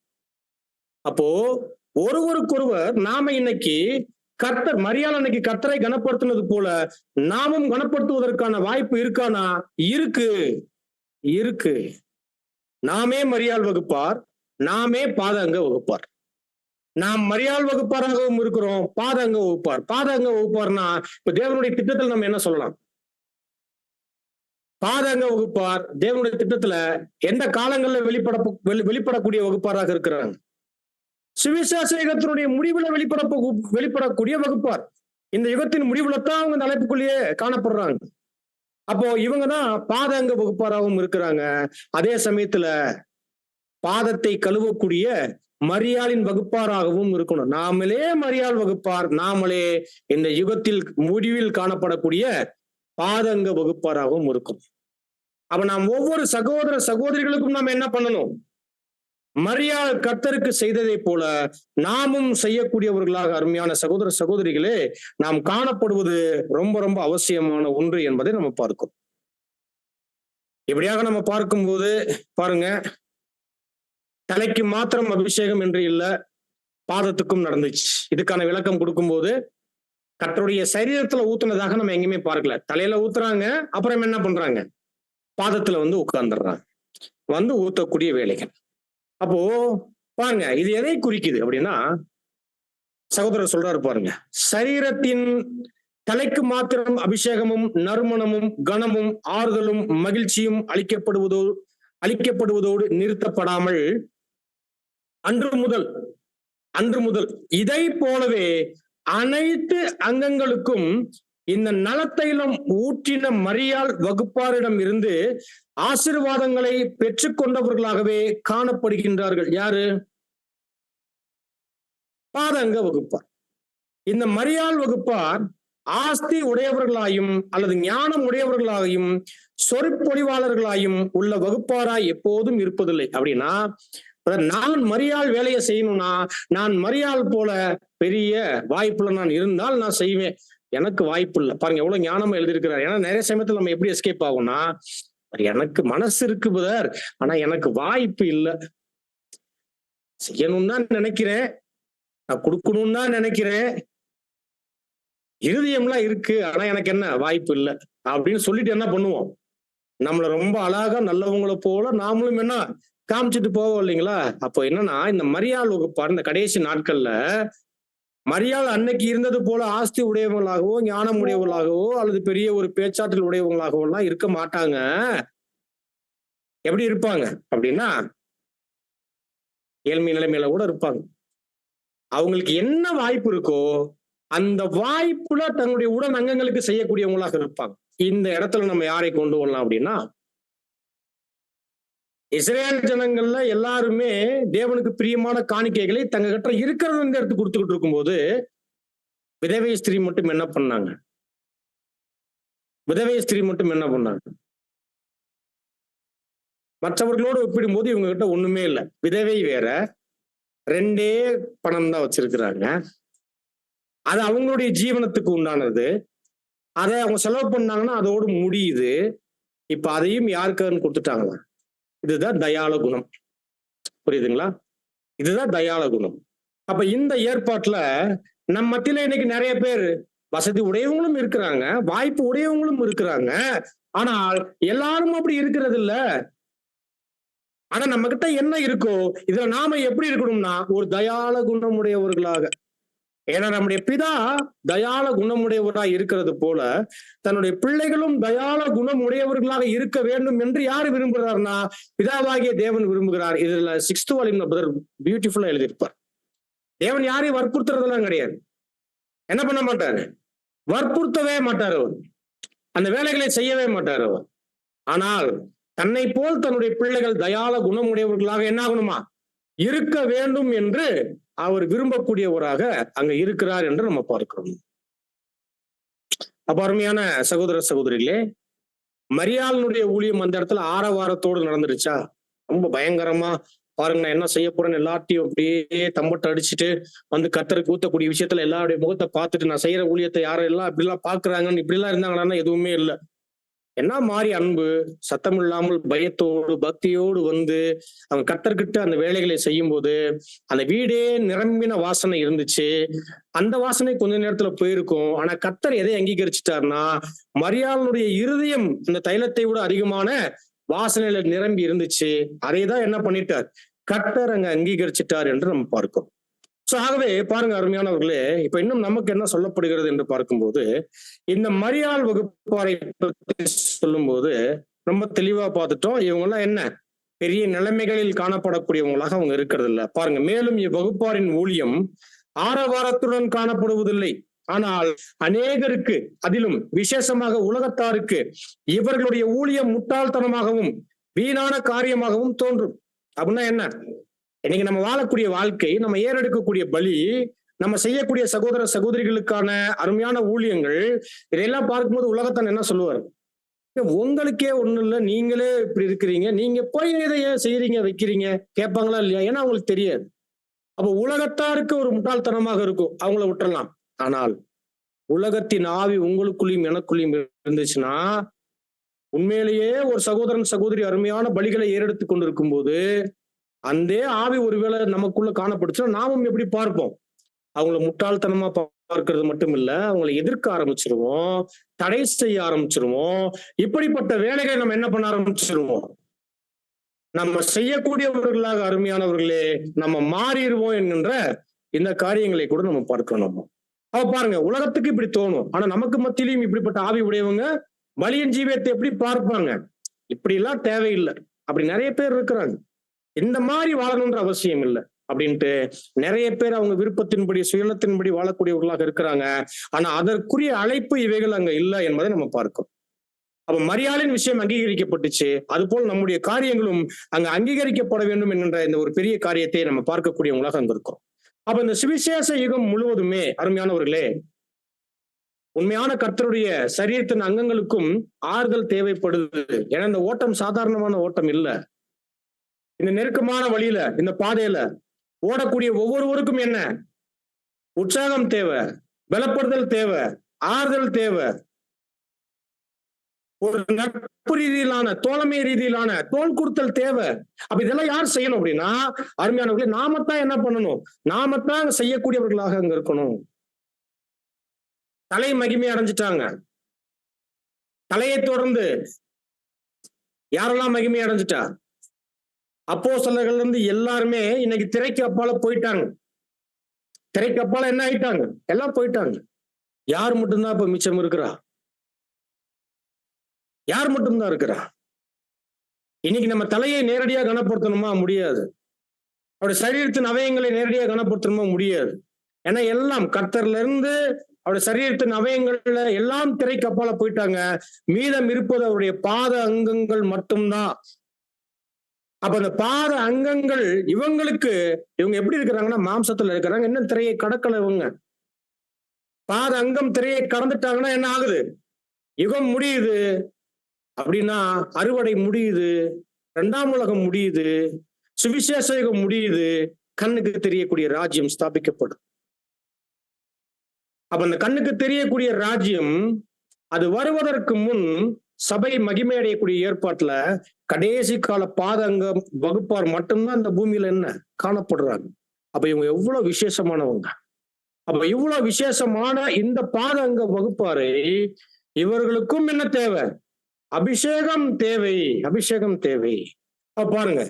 அப்போ ஒருவருக்கொருவர் நாம இன்னைக்கு கர்த்தர் மரியாள் அன்னைக்கு கர்த்தரை கனப்படுத்தினது போல நாமும் கனப்படுத்துவதற்கான வாய்ப்பு இருக்கானா? இருக்கு இருக்கு. நாமே மரியாள் வகுப்பார், நாமே பாதங்க வகுப்பார். நாம் மரியாள் வகுப்பாராகவும் இருக்கிறோம், பாதங்க வகுப்பார். பாதங்க வகுப்பார்னா இப்ப தேவனுடைய திட்டத்தில் நம்ம என்ன சொல்லலாம்? பாதங்க வகுப்பார் தேவனுடைய திட்டத்துல எந்த காலங்கள்ல வெளிப்படக்கூடிய வகுப்பாராக இருக்கிறாங்க? சுவிசேஷ யுகத்தினுடைய முடிவுல வெளிப்படக்கூடிய வகுப்பார். இந்த யுகத்தின் முடிவுல தான் அவங்க இந்த அழைப்புக்குள்ளேயே காணப்படுறாங்க. அப்போ இவங்கதான் பாதங்க வகுப்பாராகவும் இருக்கிறாங்க. அதே சமயத்துல பாதத்தை கழுவக்கூடிய மரியாளின் வகுப்பாராகவும் இருக்கணும். நாமளே மரியாள் வகுப்பார், நாமளே இந்த யுகத்தில் முடிவில் காணப்படக்கூடிய பாதங்க வகுப்பாராகவும் இருக்கும். அப்ப நாம் ஒவ்வொரு சகோதர சகோதரிகளுக்கும் நாம் என்ன பண்ணணும்? மரியாள் கர்த்தருக்கு செய்ததை போல நாமும் செய்யக்கூடியவர்களாக அருமையான சகோதர சகோதரிகளே நாம் காணப்படுவது ரொம்ப ரொம்ப அவசியமான ஒன்று என்பதை நம்ம பார்க்கிறோம். இப்படியாக நம்ம பார்க்கும்போது பாருங்க, தலைக்கு மாத்திரம் அபிஷேகம் என்று இல்ல, பாதத்துக்கும் நடந்துச்சு. இதுக்கான விளக்கம் கொடுக்கும்போது கர்த்தருடைய சரீரத்துல ஊத்துனதாக நம்ம எங்கேயுமே பார்க்கல. தலையில ஊத்துறாங்க, அப்புறம் என்ன பண்றாங்க? பாதத்துல உட்கார்ந்துடுறாங்க. ஊத்தக்கூடிய வேலைகள். அப்போ பாருங்க, இது எதை குறிக்குது அப்படின்னா, சகோதரர் சொல்றாரு பாருங்க, சரீரத்தின் தலைக்கு மாத்திரம் அபிஷேகமும் நறுமணமும் கனமும் ஆறுதலும் மகிழ்ச்சியும் அளிக்கப்படுவதோடு நிறுத்தப்படாமல் அன்று முதல் இதை போலவே அனைத்து அங்கங்களுக்கும் இந்த நலத்தைலம் ஊற்றின மரியாள் வகுப்பாரிடம் இருந்து ஆசீர்வாதங்களை பெற்றுக்கொண்டவர்களாகவே காணப்படுகின்றார்கள். யாரு? பாதங்க வகுப்பார். இந்த மரியாள் வகுப்பார் ஆஸ்தி உடையவர்களாயும் அல்லது ஞானம் உடையவர்களாயும் சொற்பொழிவாளர்களாயும் உள்ள வகுப்பாராய் எப்போதும் இருப்பதில்லை. அப்படின்னா நான் மரியாள் வேலையை செய்யணும்னா நான் மரியாள் போல பெரிய வாய்ப்புல நான் இருந்தால் நான் செய்வேன். எனக்கு வாய்ப்பு இல்லை. பாருங்க எவ்வளவு ஞானமா எழுதியிருக்கிறார். ஏன்னா நிறைய சமயத்துல நம்ம எப்படி எஸ்கேப் ஆகும்னா, எனக்கு மனசு இருக்கு பதர், ஆனா எனக்கு வாய்ப்பு இல்லை. செய்யணும்னு தான் நினைக்கிறேன், நான் கொடுக்கணும்னு தான் நினைக்கிறேன், இருதயம்லாம் இருக்கு, ஆனா எனக்கு என்ன வாய்ப்பு இல்லை அப்படின்னு சொல்லிட்டு என்ன பண்ணுவோம்? நம்மள ரொம்ப அழகா நல்லவங்களை போல நாமளும் என்ன காமிச்சிட்டு போவோம் இல்லைங்களா? அப்போ என்னன்னா, இந்த மரியாள் வகுப்பார் இந்த கடைசி நாட்கள்ல மரியாள் அன்னைக்கு இருந்தது போல ஆஸ்தி உடையவங்களாகவோ ஞானம் உடையவர்களாகவோ அல்லது பெரிய ஒரு பேச்சாற்றல் உடையவங்களாகவோ எல்லாம் இருக்க மாட்டாங்க. எப்படி இருப்பாங்க அப்படின்னா, ஏழ்மை நிலைமையில கூட இருப்பாங்க. அவங்களுக்கு என்ன வாய்ப்பு இருக்கோ அந்த வாய்ப்புல தன்னுடைய உடல் அங்கங்களுக்கு செய்யக்கூடியவங்களாக இருப்பாங்க. இந்த இடத்துல நம்ம யாரை கொண்டு வரலாம் அப்படின்னா, இஸ்ரேல் ஜனங்கள்ல எல்லாருமே தேவனுக்கு பிரியமான காணிக்கைகளை தங்க கிட்ட இருக்கிறது எடுத்து கொடுத்துக்கிட்டு இருக்கும்போது விதவை ஸ்திரீ மட்டும் என்ன பண்ணாங்க? மற்றவர்களோடு ஒப்பிடும்போது இவங்க கிட்ட ஒண்ணுமே இல்லை. விதவை வேற, 2 பணம் தான் வச்சிருக்கிறாங்க. அது அவங்களுடைய ஜீவனத்துக்கு உண்டானது. அதை அவங்க செலவு பண்ணாங்கன்னா அதோடு முடியுது. இப்ப அதையும் யாருக்குன்னு கொடுத்துட்டாங்களா? இதுதான் தயாள குணம். புரியுதுங்களா? இதுதான் தயாள குணம். அப்ப இந்த ஏற்பாட்டுல நம்ம மத்தியில இன்னைக்கு நிறைய பேர் வசதி உடையவங்களும் இருக்கிறாங்க, வாய்ப்பு உடையவங்களும் இருக்கிறாங்க. ஆனால் எல்லாரும் அப்படி இருக்கிறது இல்ல. ஆனா நம்ம கிட்ட என்ன இருக்கோ இதுல நாம எப்படி இருக்கணும்னா ஒரு தயாள குணமுடையவர்களாக. ஏன்னா நம்முடைய பிதா தயாள குணமுடையவராக இருக்கிறது போல தன்னுடைய பிள்ளைகளும் தயாள குணமுடையவர்களாக இருக்க வேண்டும் என்று யாரு விரும்புகிறார்னா பிதாவாகிய தேவன் விரும்புகிறார். இதுல 6th வால்யூம்ல பிரதர் பியூட்டிஃபுல்லா எழுதியிருப்பார். தேவன் யாரையும் வற்புறுத்துறதெல்லாம் கிடையாது. என்ன பண்ண மாட்டாரு? வற்புறுத்தவே மாட்டார் அவர். அந்த வேலைகளை செய்யவே மாட்டார் அவர். ஆனால் தன்னை போல் தன்னுடைய பிள்ளைகள் தயாள குணமுடையவர்களாக என்ன ஆகணுமா இருக்க வேண்டும் என்று அவர் விரும்பக்கூடியவராக அங்க இருக்கிறார் என்று நம்ம பார்க்கிறோம். அப்ப அருமையான சகோதர சகோதரிகளே, மரியாளினுடைய ஊழியம் அந்த இடத்துல ஆரவாரத்தோடு நடந்துருச்சா? ரொம்ப பயங்கரமா பாருங்க நான் என்ன செய்ய போறேன்னு எல்லாத்தையும் அப்படியே தம்பட்டை அடிச்சுட்டு வந்து கர்த்தருக்கு ஊத்தக்கூடிய விஷயத்துல எல்லாருடைய முகத்தை பார்த்துட்டு நான் செய்யற ஊழியத்தை யாரும் எல்லாம் இப்படி எல்லாம் பாக்குறாங்கன்னு இப்படி எல்லாம் இருந்தாங்கன்னா எதுவுமே இல்லை. என்ன மாதிரி அன்பு, சத்தம் இல்லாமல் பயத்தோடு பக்தியோடு வந்து அவங்க கர்த்தர்கிட்ட அந்த வேலைகளை செய்யும் போது அந்த வீடே நிரம்பின வாசனை இருந்துச்சு. அந்த வாசனை கொஞ்ச நேரத்துல போயிருக்கும். ஆனா கர்த்தர் எதை அங்கீகரிச்சுட்டாருன்னா மரியாளுடைய இருதயம் இந்த தைலத்தை விட அதிகமான வாசனையில நிரம்பி இருந்துச்சு. அதைதான் என்ன பண்ணிட்டார்? கர்த்தர் அங்க அங்கீகரிச்சிட்டார் என்று நம்ம பார்க்கிறோம். சோ ஆகவே பாருங்க அருமையானவர்களே, இப்ப இன்னும் நமக்கு என்ன சொல்லப்படுகிறது என்று பார்க்கும்போது இந்த மரியாள் வகுப்பாரை பற்றி சொல்லும் போது ரொம்ப தெளிவா பார்த்துட்டோம். இவங்க எல்லாம் என்ன பெரிய நிலைமைகளில் காணப்படக்கூடியவங்களாக அவங்க இருக்கிறது இல்ல. பாருங்க, மேலும் இவ்வகுப்பாரின் ஊழியம் ஆரவாரத்துடன் காணப்படுவதில்லை. ஆனால் அநேகருக்கு, அதிலும் விசேஷமாக உலகத்தாருக்கு இவர்களுடைய ஊழியம் முட்டாள்தனமாகவும் வீணான காரியமாகவும் தோன்றும். அப்படின்னா என்ன? இன்னைக்கு நம்ம வாழக்கூடிய வாழ்க்கை, நம்ம ஏறெடுக்கக்கூடிய பலி, நம்ம செய்யக்கூடிய சகோதர சகோதரிகளுக்கான அருமையான ஊழியங்கள், இதையெல்லாம் பார்க்கும்போது உலகத்தான் என்ன சொல்லுவார்? உங்களுக்கே ஒண்ணும் இல்லை, நீங்களே இப்படி இருக்கிறீங்க, நீங்க போய் இதை ஏன் செய்யறீங்க வைக்கிறீங்க கேட்பாங்களா இல்லையா? ஏன்னா அவங்களுக்கு தெரியாது. அப்ப உலகத்தாருக்கு ஒரு முட்டாள்தனமாக இருக்கும், அவங்கள விட்டுறலாம். ஆனால் உலகத்தின் ஆவி உங்களுக்குள்ளேயும் எனக்குள்ளேயும் இருந்துச்சுன்னா உண்மையிலேயே ஒரு சகோதரன் சகோதரி அருமையான பலிகளை ஏறெடுத்து கொண்டிருக்கும் போது அந்த ஆவி ஒருவேளை நமக்குள்ள காணப்படுச்சுன்னா நாமும் எப்படி பார்ப்போம்? அவங்கள முட்டாள்தனமா பார்க்கறது மட்டும் இல்ல, அவங்களை எதிர்க்க ஆரம்பிச்சிருவோம், தடை செய்ய ஆரம்பிச்சிருவோம். இப்படிப்பட்ட வேலைகளை நம்ம என்ன பண்ண ஆரம்பிச்சிருவோம்? நம்ம செய்யக்கூடியவர்களாக அருமையானவர்களே நம்ம மாறிடுவோம் என்கின்ற இந்த காரியங்களை கூட நம்ம பார்க்கணும். நம்ம அவ பாருங்க, உலகத்துக்கு இப்படி தோணும். ஆனா நமக்கு மத்தியிலையும் இப்படிப்பட்ட ஆவி உடையவங்க பலியின் ஜீவியத்தை எப்படி பார்ப்பாங்க? இப்படி எல்லாம் தேவையில்லை, அப்படி நிறைய பேர் இருக்கிறாங்க. இந்த மாதிரி வாழணுன்ற அவசியம் இல்லை அப்படின்ட்டு நிறைய பேர் அவங்க விருப்பத்தின்படி சுயநலத்தின்படி வாழக்கூடியவர்களாக இருக்கிறாங்க. ஆனா அதற்குரிய அழைப்பு இவைகள் அங்க இல்லை என்பதை நம்ம பார்க்கிறோம். அப்ப மரியாளின் விஷயம் அங்கீகரிக்கப்பட்டுச்சு, அது போல் நம்முடைய காரியங்களும் அங்க அங்கீகரிக்கப்பட வேண்டும் என்கின்ற இந்த ஒரு பெரிய காரியத்தை நம்ம பார்க்கக்கூடியவங்களாக அங்க இருக்கோம். அப்ப இந்த சுவிசேஷ யுகம் முழுவதுமே அருமையானவர்களே உண்மையான கர்த்தருடைய சரீரத்தின் அங்கங்களுக்கும் ஆறுதல் தேவைப்படுது. ஏன்னா இந்த ஓட்டம் சாதாரணமான ஓட்டம் இல்லை. இந்த நெருக்கமான வழியில, இந்த பாதையில ஓடக்கூடிய ஒவ்வொருவருக்கும் என்ன உற்சாகம் தேவை, பலப்படுதல் தேவை, ஆறுதல் தேவை, ஒரு நட்பு ரீதியிலான தோழமை ரீதியிலான தோல் கொடுத்தல் தேவை. அப்ப இதெல்லாம் யார் செய்யணும் அப்படின்னா அருமையானவர்களே நாமத்தான் என்ன பண்ணணும்? நாமத்தான் செய்யக்கூடியவர்களாக அங்க இருக்கணும். தலை மகிமை அடைஞ்சிட்டாங்க, தலையை தொடர்ந்து யாரெல்லாம் மகிமை அடைஞ்சிட்டா? அப்போஸ்தலர்கள் இருந்து எல்லாருமே இன்னைக்கு திரைக்கு அப்பால போயிட்டாங்க. திரைக்கு அப்பால என்ன ஆயிட்டாங்க? எல்லாம் போயிட்டாங்க. யார் மட்டும்தான் இப்ப மிச்சம் இருக்கிறா? யார் மட்டும்தான் இருக்கிறா? இன்னைக்கு நம்ம தலையை நேரடியாக கனப்படுத்தணுமா? முடியாது. அவருடைய சரீரத்தின் அவயங்களை நேரடியாக கனப்படுத்தணுமா? முடியாது. ஏன்னா எல்லாம் கர்த்தர்ல இருந்து அவருடைய சரீரத்தின் அவயங்கள்ல எல்லாம் திரைக்கு அப்பால போயிட்டாங்க. மீதம் இருப்பது அவருடைய பாத அங்கங்கள் மட்டும்தான். அப்ப அந்த பாத அங்கங்கள் இவங்களுக்கு, இவங்க எப்படி இருக்கிறாங்கன்னா மாம்சத்துல இருக்கிறாங்க, இன்னும் திரையை கடக்கல. இவங்க பாத அங்கம் திரையை கடந்துட்டாங்கன்னா என்ன ஆகுது? யுகம் முடியுது அப்படின்னா அறுவடை முடியுது, 2ஆம் உலகம் முடியுது, சுவிசேஷ யுகம் முடியுது, கண்ணுக்கு தெரியக்கூடிய ராஜ்யம் ஸ்தாபிக்கப்படும். அப்ப அந்த கண்ணுக்கு தெரியக்கூடிய ராஜ்யம் அது வருவதற்கு முன் சபை மகிமை அடையக்கூடிய ஏற்பாட்டுல கடைசி கால பாதங்க வகுப்பார் மட்டும்தான் இந்த பூமியில என்ன காணப்படுறாங்க. அப்ப இவங்க எவ்வளவு விசேஷமானவங்க, அப்ப இவ்வளவு விசேஷமான இந்த பாத அங்க வகுப்பாரை இவர்களுக்கும் என்ன தேவை? அபிஷேகம் தேவை. அபிஷேகம் தேவை. அப்ப பாருங்க,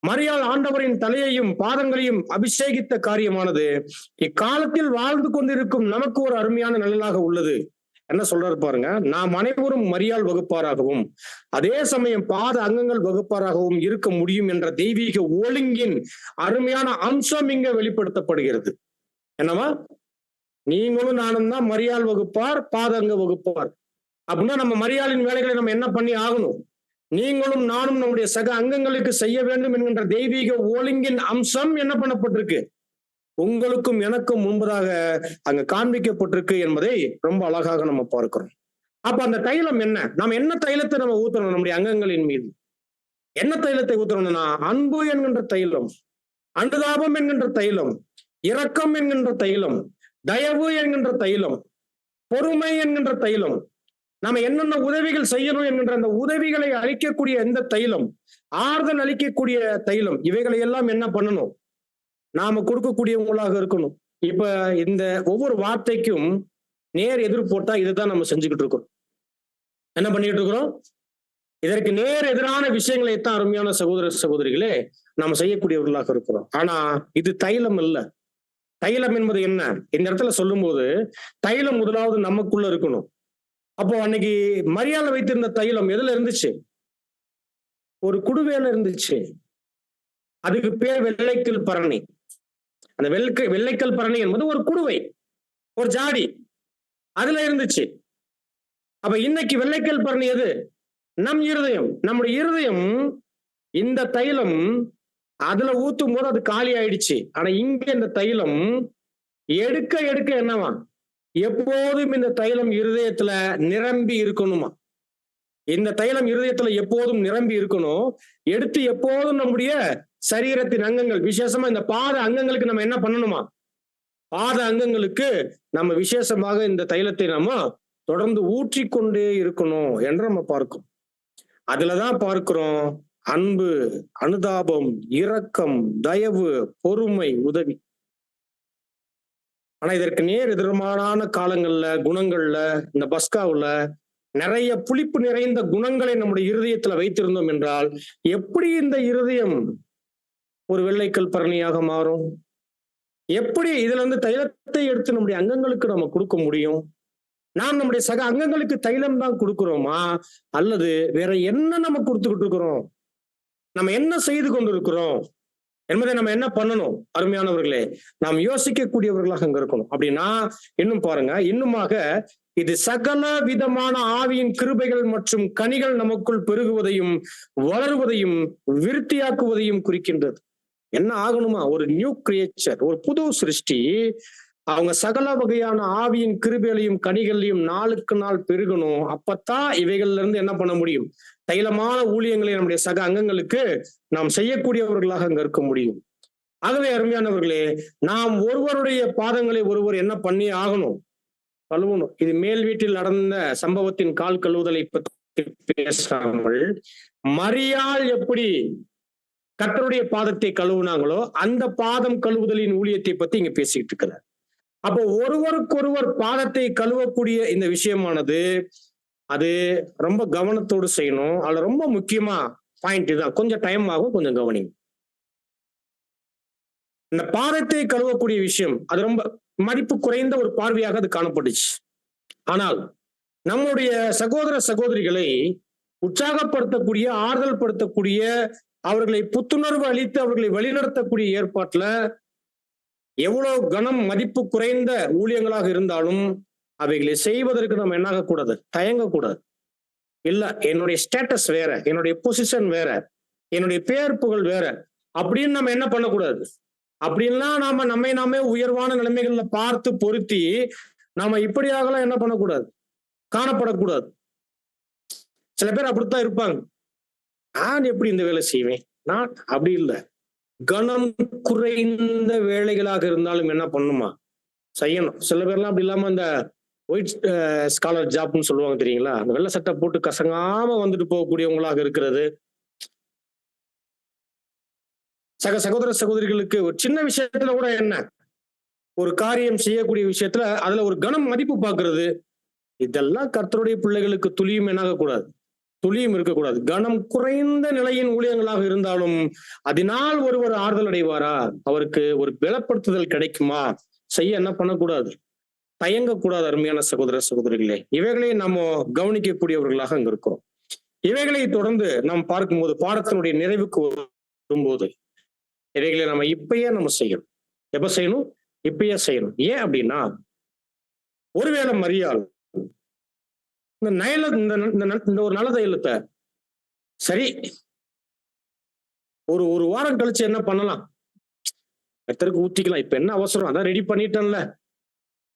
மரியாள் ஆண்டவரின் தலையையும் பாதங்களையும் அபிஷேகித்த காரியமானது இக்காலத்தில் வாழ்ந்து கொண்டிருக்கும் நமக்கு ஒரு அருமையான நிழலாக உள்ளது. என்ன சொல்றாரு பாருங்க, நாம் அனைவரும் மரியாள் வகுப்பாராகவும் அதே சமயம் பாத அங்கங்கள் வகுப்பாராகவும் இருக்க முடியும் என்ற தெய்வீக ஒழுங்கின் அருமையான அம்சம் இங்க வெளிப்படுத்தப்படுகிறது. என்னவா? நீங்களும் நானும் தான் மரியாள் வகுப்பார், பாதங்க வகுப்பார். அப்படின்னா நம்ம மரியாளின் வேலைகளை நம்ம என்ன பண்ணி ஆகணும்? நீங்களும் நானும் நம்முடைய சக அங்கங்களுக்கு செய்ய வேண்டும் என்கின்ற தெய்வீக ஒழுங்கின் அம்சம் என்ன பண்ணப்பட்டிருக்கு? உங்களுக்கும் எனக்கும் முன்பதாக அங்க காண்பிக்கப்பட்டிருக்கு என்பதை ரொம்ப அழகாக நம்ம பார்க்கிறோம். அப்ப அந்த தைலம் என்ன? நம்ம என்ன தைலத்தை நம்ம ஊத்தணும் நம்முடைய அங்கங்களின் மீது? என்ன தைலத்தை ஊத்தணும்னா, அன்பு என்கின்ற தைலம், அனுதாபம் என்கின்ற தைலம், இரக்கம் என்கின்ற தைலம், தயவு என்கின்ற தைலம், பொறுமை என்கின்ற தைலம், நாம என்னென்ன உதவிகள் செய்யணும் என்கின்ற அந்த உதவிகளை அளிக்கக்கூடிய எந்த தைலம், ஆறுதல் அளிக்கக்கூடிய தைலம், இவைகளை எல்லாம் என்ன பண்ணணும்? நாம கொடுக்கக்கூடியவங்களாக இருக்கணும். இப்ப இந்த ஒவ்வொரு வார்த்தைக்கும் நேர் எதிர் போட்டா இதுதான் நம்ம செஞ்சுக்கிட்டு இருக்கோம். என்ன பண்ணிட்டு இருக்கிறோம்? இதற்கு நேர் எதிரான விஷயங்களைத்தான் அருமையான சகோதர சகோதரிகளே நாம செய்யக்கூடியவர்களாக இருக்கிறோம். ஆனா இது தைலம் இல்ல. தைலம் என்பது என்ன? இந்த இடத்துல சொல்லும் போது தைலம் முதலாவது நமக்குள்ள இருக்கணும். அப்போ அன்னைக்கு மரியாதை வைத்திருந்த தைலம் எதுல இருந்துச்சு? ஒரு குடுவையில இருந்துச்சு. அதுக்கு பேர் வெள்ளைக்கல் பரணி. அந்த வெள்ளைக்கல் பரணி என்பது ஒரு குடுவை, ஒரு ஜாடி, அதுல இருந்துச்சு. அப்ப இன்னைக்கு வெள்ளைக்கல் பரணி எது? நம் இருதயம். நம்முடைய இருதயம் இந்த தைலம் அதுல ஊத்தும் போது அது காலி ஆயிடுச்சு. ஆனா இங்க இந்த தைலம் எடுக்க எடுக்க என்னவா? எப்போதும் இந்த தைலம் இருதயத்துல நிரம்பி இருக்கணுமா? இந்த தைலம் இருதயத்துல எப்போதும் நிரம்பி இருக்கணும். எடுத்து எப்போதும் நம்முடைய சரீரத்தின் அங்கங்கள், விசேஷமா இந்த பாத அங்கங்களுக்கு நம்ம என்ன பண்ணணுமா? பாத அங்கங்களுக்கு நம்ம விசேஷமாக இந்த தைலத்தை நம்ம தொடர்ந்து ஊற்றிக்கொண்டே இருக்கணும் என்று நம்ம பார்க்கிறோம். அதுலதான் பார்க்கிறோம் அன்பு, அனுதாபம், இரக்கம், தயவு, பொறுமை, உதவி. ஆனா இதற்கு நேர் எதிர்மாறான காலங்கள்ல, குணங்கள்ல, இந்த பஸ்காவுல நிறைய புளிப்பு நிறைந்த குணங்களை நம்முடைய இருதயத்துல வைத்திருந்தோம் என்றால் எப்படி இந்த இருதயம் ஒரு வெள்ளைக்கல் பரணியாக மாறும்? எப்படி இதுல இருந்து தைலத்தை எடுத்து நம்முடைய அங்கங்களுக்கு நம்ம கொடுக்க முடியும்? நாம் நம்முடைய சக அங்கங்களுக்கு தைலம் தான் கொடுக்கிறோமா, அல்லது வேற என்ன நம்ம கொடுத்துக்கிட்டு இருக்கிறோம்? நம்ம என்ன செய்து கொண்டிருக்கிறோம் என்பதை நம்ம என்ன பண்ணணும்? அருமையானவர்களே, நாம் யோசிக்கக்கூடியவர்களாக அங்க இருக்கணும். அப்படின்னா இன்னும் பாருங்க, இன்னுமாக இது சகல விதமான ஆவியின் கிருபைகள் மற்றும் கனிகள் நமக்குள் பெருகுவதையும் வளருவதையும் விருத்தியாக்குவதையும் குறிக்கின்றது. என்ன ஆகணுமா? ஒரு நியூ கிரியேச்சர், ஒரு புது சிருஷ்டி. அவங்க சகல வகையான ஆவியின் கிருபைகளையும் கனிகளையும் நாளுக்கு நாள் பெருகணும். அப்பத்தான் இவைகள்ல இருந்து என்ன பண்ண முடியும்? தைலமான ஊழியங்களை நம்முடைய சக அங்கங்களுக்கு நாம் செய்யக்கூடியவர்களாக அங்க இருக்க முடியும். ஆகவே அருமையானவர்களே, நாம் ஒருவருடைய பாதங்களை ஒருவர் என்ன பண்ணி ஆகணும்? கழுவணும். இது மேல் வீட்டில் நடந்த சம்பவத்தின் கால் கழுவுதலை பற்றி பேசாமல், மரியாள் எப்படி கர்த்தருடைய பாதத்தை கழுவுனாங்களோ அந்த பாதம் கழுவுதலின் ஊழியத்தை பத்தி இங்க பேசிக்கிட்டு இருக்கிறார். அப்போ ஒருவருக்கொருவர் பாதத்தை கழுவக்கூடிய இந்த விஷயமானது அது ரொம்ப கவனத்தோடு செய்யணும். அதுல ரொம்ப முக்கியமா பாயிண்ட் தான், கொஞ்சம் டைம் ஆகும், கொஞ்சம் கவனிங்க. இந்த பாதத்தை கழுவக்கூடிய விஷயம் அது ரொம்ப மதிப்பு குறைந்த ஒரு பார்வையாக அது காணப்பட்டுச்சு. ஆனால் நம்முடைய சகோதர சகோதரிகளை உற்சாகப்படுத்தக்கூடிய, ஆறுதல் படுத்தக்கூடிய, அவர்களை புத்துணர்வு அளித்து அவர்களை வழிநடத்தக்கூடிய ஏற்பாட்டுல எவ்வளவு கனம் மதிப்பு குறைந்த ஊழியங்களாக இருந்தாலும் அவைகளை செய்வதற்கு நம்ம என்ன ஆகக்கூடாது? தயங்கக்கூடாது. இல்ல, என்னுடைய ஸ்டேட்டஸ் வேற, என்னுடைய பொசிஷன் வேற, என்னுடைய பேர் புகழ் வேற அப்படின்னு நம்ம என்ன பண்ணக்கூடாது. அப்படின்லாம் நாமே உயர்வான நிலைமைகள்ல பார்த்து பொருத்தி நாம இப்படியாகலாம் என்ன பண்ணக்கூடாது, காணப்படக்கூடாது. சில பேர் அப்படித்தான் இருப்பாங்க. நான் எப்படி இந்த வேலை செய்வேன்? நான் அப்படி இல்லை. கனம் குறைந்த வேலைகளாக இருந்தாலும் என்ன பண்ணுமா? செய்யணும். சில பேர்லாம் அப்படி இல்லாம இந்த ஒயிட் ஸ்காலர் ஜாப்னு சொல்லுவாங்க தெரியுங்களா? அந்த வெள்ளை சட்டை போட்டு கசங்காம வந்துட்டு போகக்கூடியவங்களாக இருக்கிறது. சக சகோதர சகோதரிகளுக்கு ஒரு சின்ன விஷயத்துல கூட என்ன ஒரு காரியம் செய்யக்கூடிய விஷயத்துல அதுல ஒரு கனம் மதிப்பு பார்க்கிறது, இதெல்லாம் கர்த்தருடைய பிள்ளைகளுக்கு துளியும் என்னாக கூடாது, துளியும் இருக்கக்கூடாது. கனம் குறைந்த நிலையின் ஊழியங்களாக இருந்தாலும் அதனால் ஒருவர் ஆறுதல் அடைவாரா, அவருக்கு ஒரு பலப்படுத்துதல் கிடைக்குமா, செய்ய என்ன பண்ணக்கூடாது, தயங்கக்கூடாது. அருமையான சகோதர சகோதரிகளே, இவைகளை நம்ம கவனிக்கக்கூடியவர்களாக அங்க இருக்கிறோம். இவைகளை தொடர்ந்து நாம் பார்க்கும்போது பாடத்தினுடைய நிறைவுக்கு வரும்போது இவைகளை நம்ம இப்பயே நம்ம செய்யணும். எப்ப செய்யணும்? இப்பயே செய்யணும். ஏன் அப்படின்னா, ஒருவேளை மரியாள் இந்த நயல இந்த ஒரு நல்ல தைலத்தை சரி ஒரு ஒரு வாரம் கழிச்சு என்ன பண்ணலாம், கர்த்தருக்கு ஊத்திக்கலாம், இப்ப என்ன அவசரம், அதான் ரெடி பண்ணிட்டேன்ல,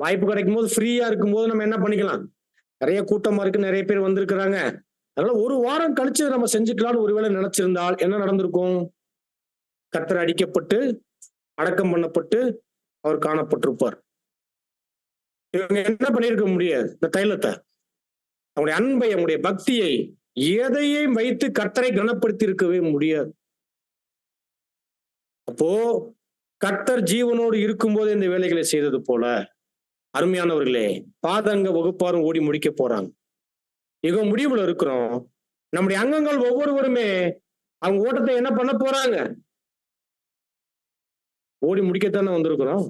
வாய்ப்பு கிடைக்கும் போது ஃப்ரீயா இருக்கும் போது நம்ம என்ன பண்ணிக்கலாம், நிறைய கூட்டமா இருக்கு, நிறைய பேர் வந்திருக்கிறாங்க, அதனால ஒரு வாரம் கழிச்சு நம்ம செஞ்சுக்கலாம்னு ஒருவேளை நினைச்சிருந்தால் என்ன நடந்திருக்கும்? கர்த்தர் அடிக்கப்பட்டு அடக்கம் பண்ணப்பட்டு அவர் காணப்பட்டிருப்பார். இவங்க என்ன பண்ணிருக்க முடியாது, இந்த தைலத்தை, அவங்களுடைய அன்பை, அவங்களுடைய பக்தியை, எதையும் வைத்து கர்த்தரை கனப்படுத்தி இருக்கவே முடியாது. அப்போ கர்த்தர் ஜீவனோடு இருக்கும்போது இந்த வேலைகளை செய்தது போல, அருமையானவர்களே, பாதங்க வகுப்பாரும் ஓடி முடிக்க போறாங்க. இவங்க முடிவுல இருக்கிறோம். நம்முடைய அங்கங்கள் ஒவ்வொருவருமே அவங்க ஓட்டத்தை என்ன பண்ண போறாங்க, ஓடி முடிக்கத்தானே வந்திருக்கிறோம்.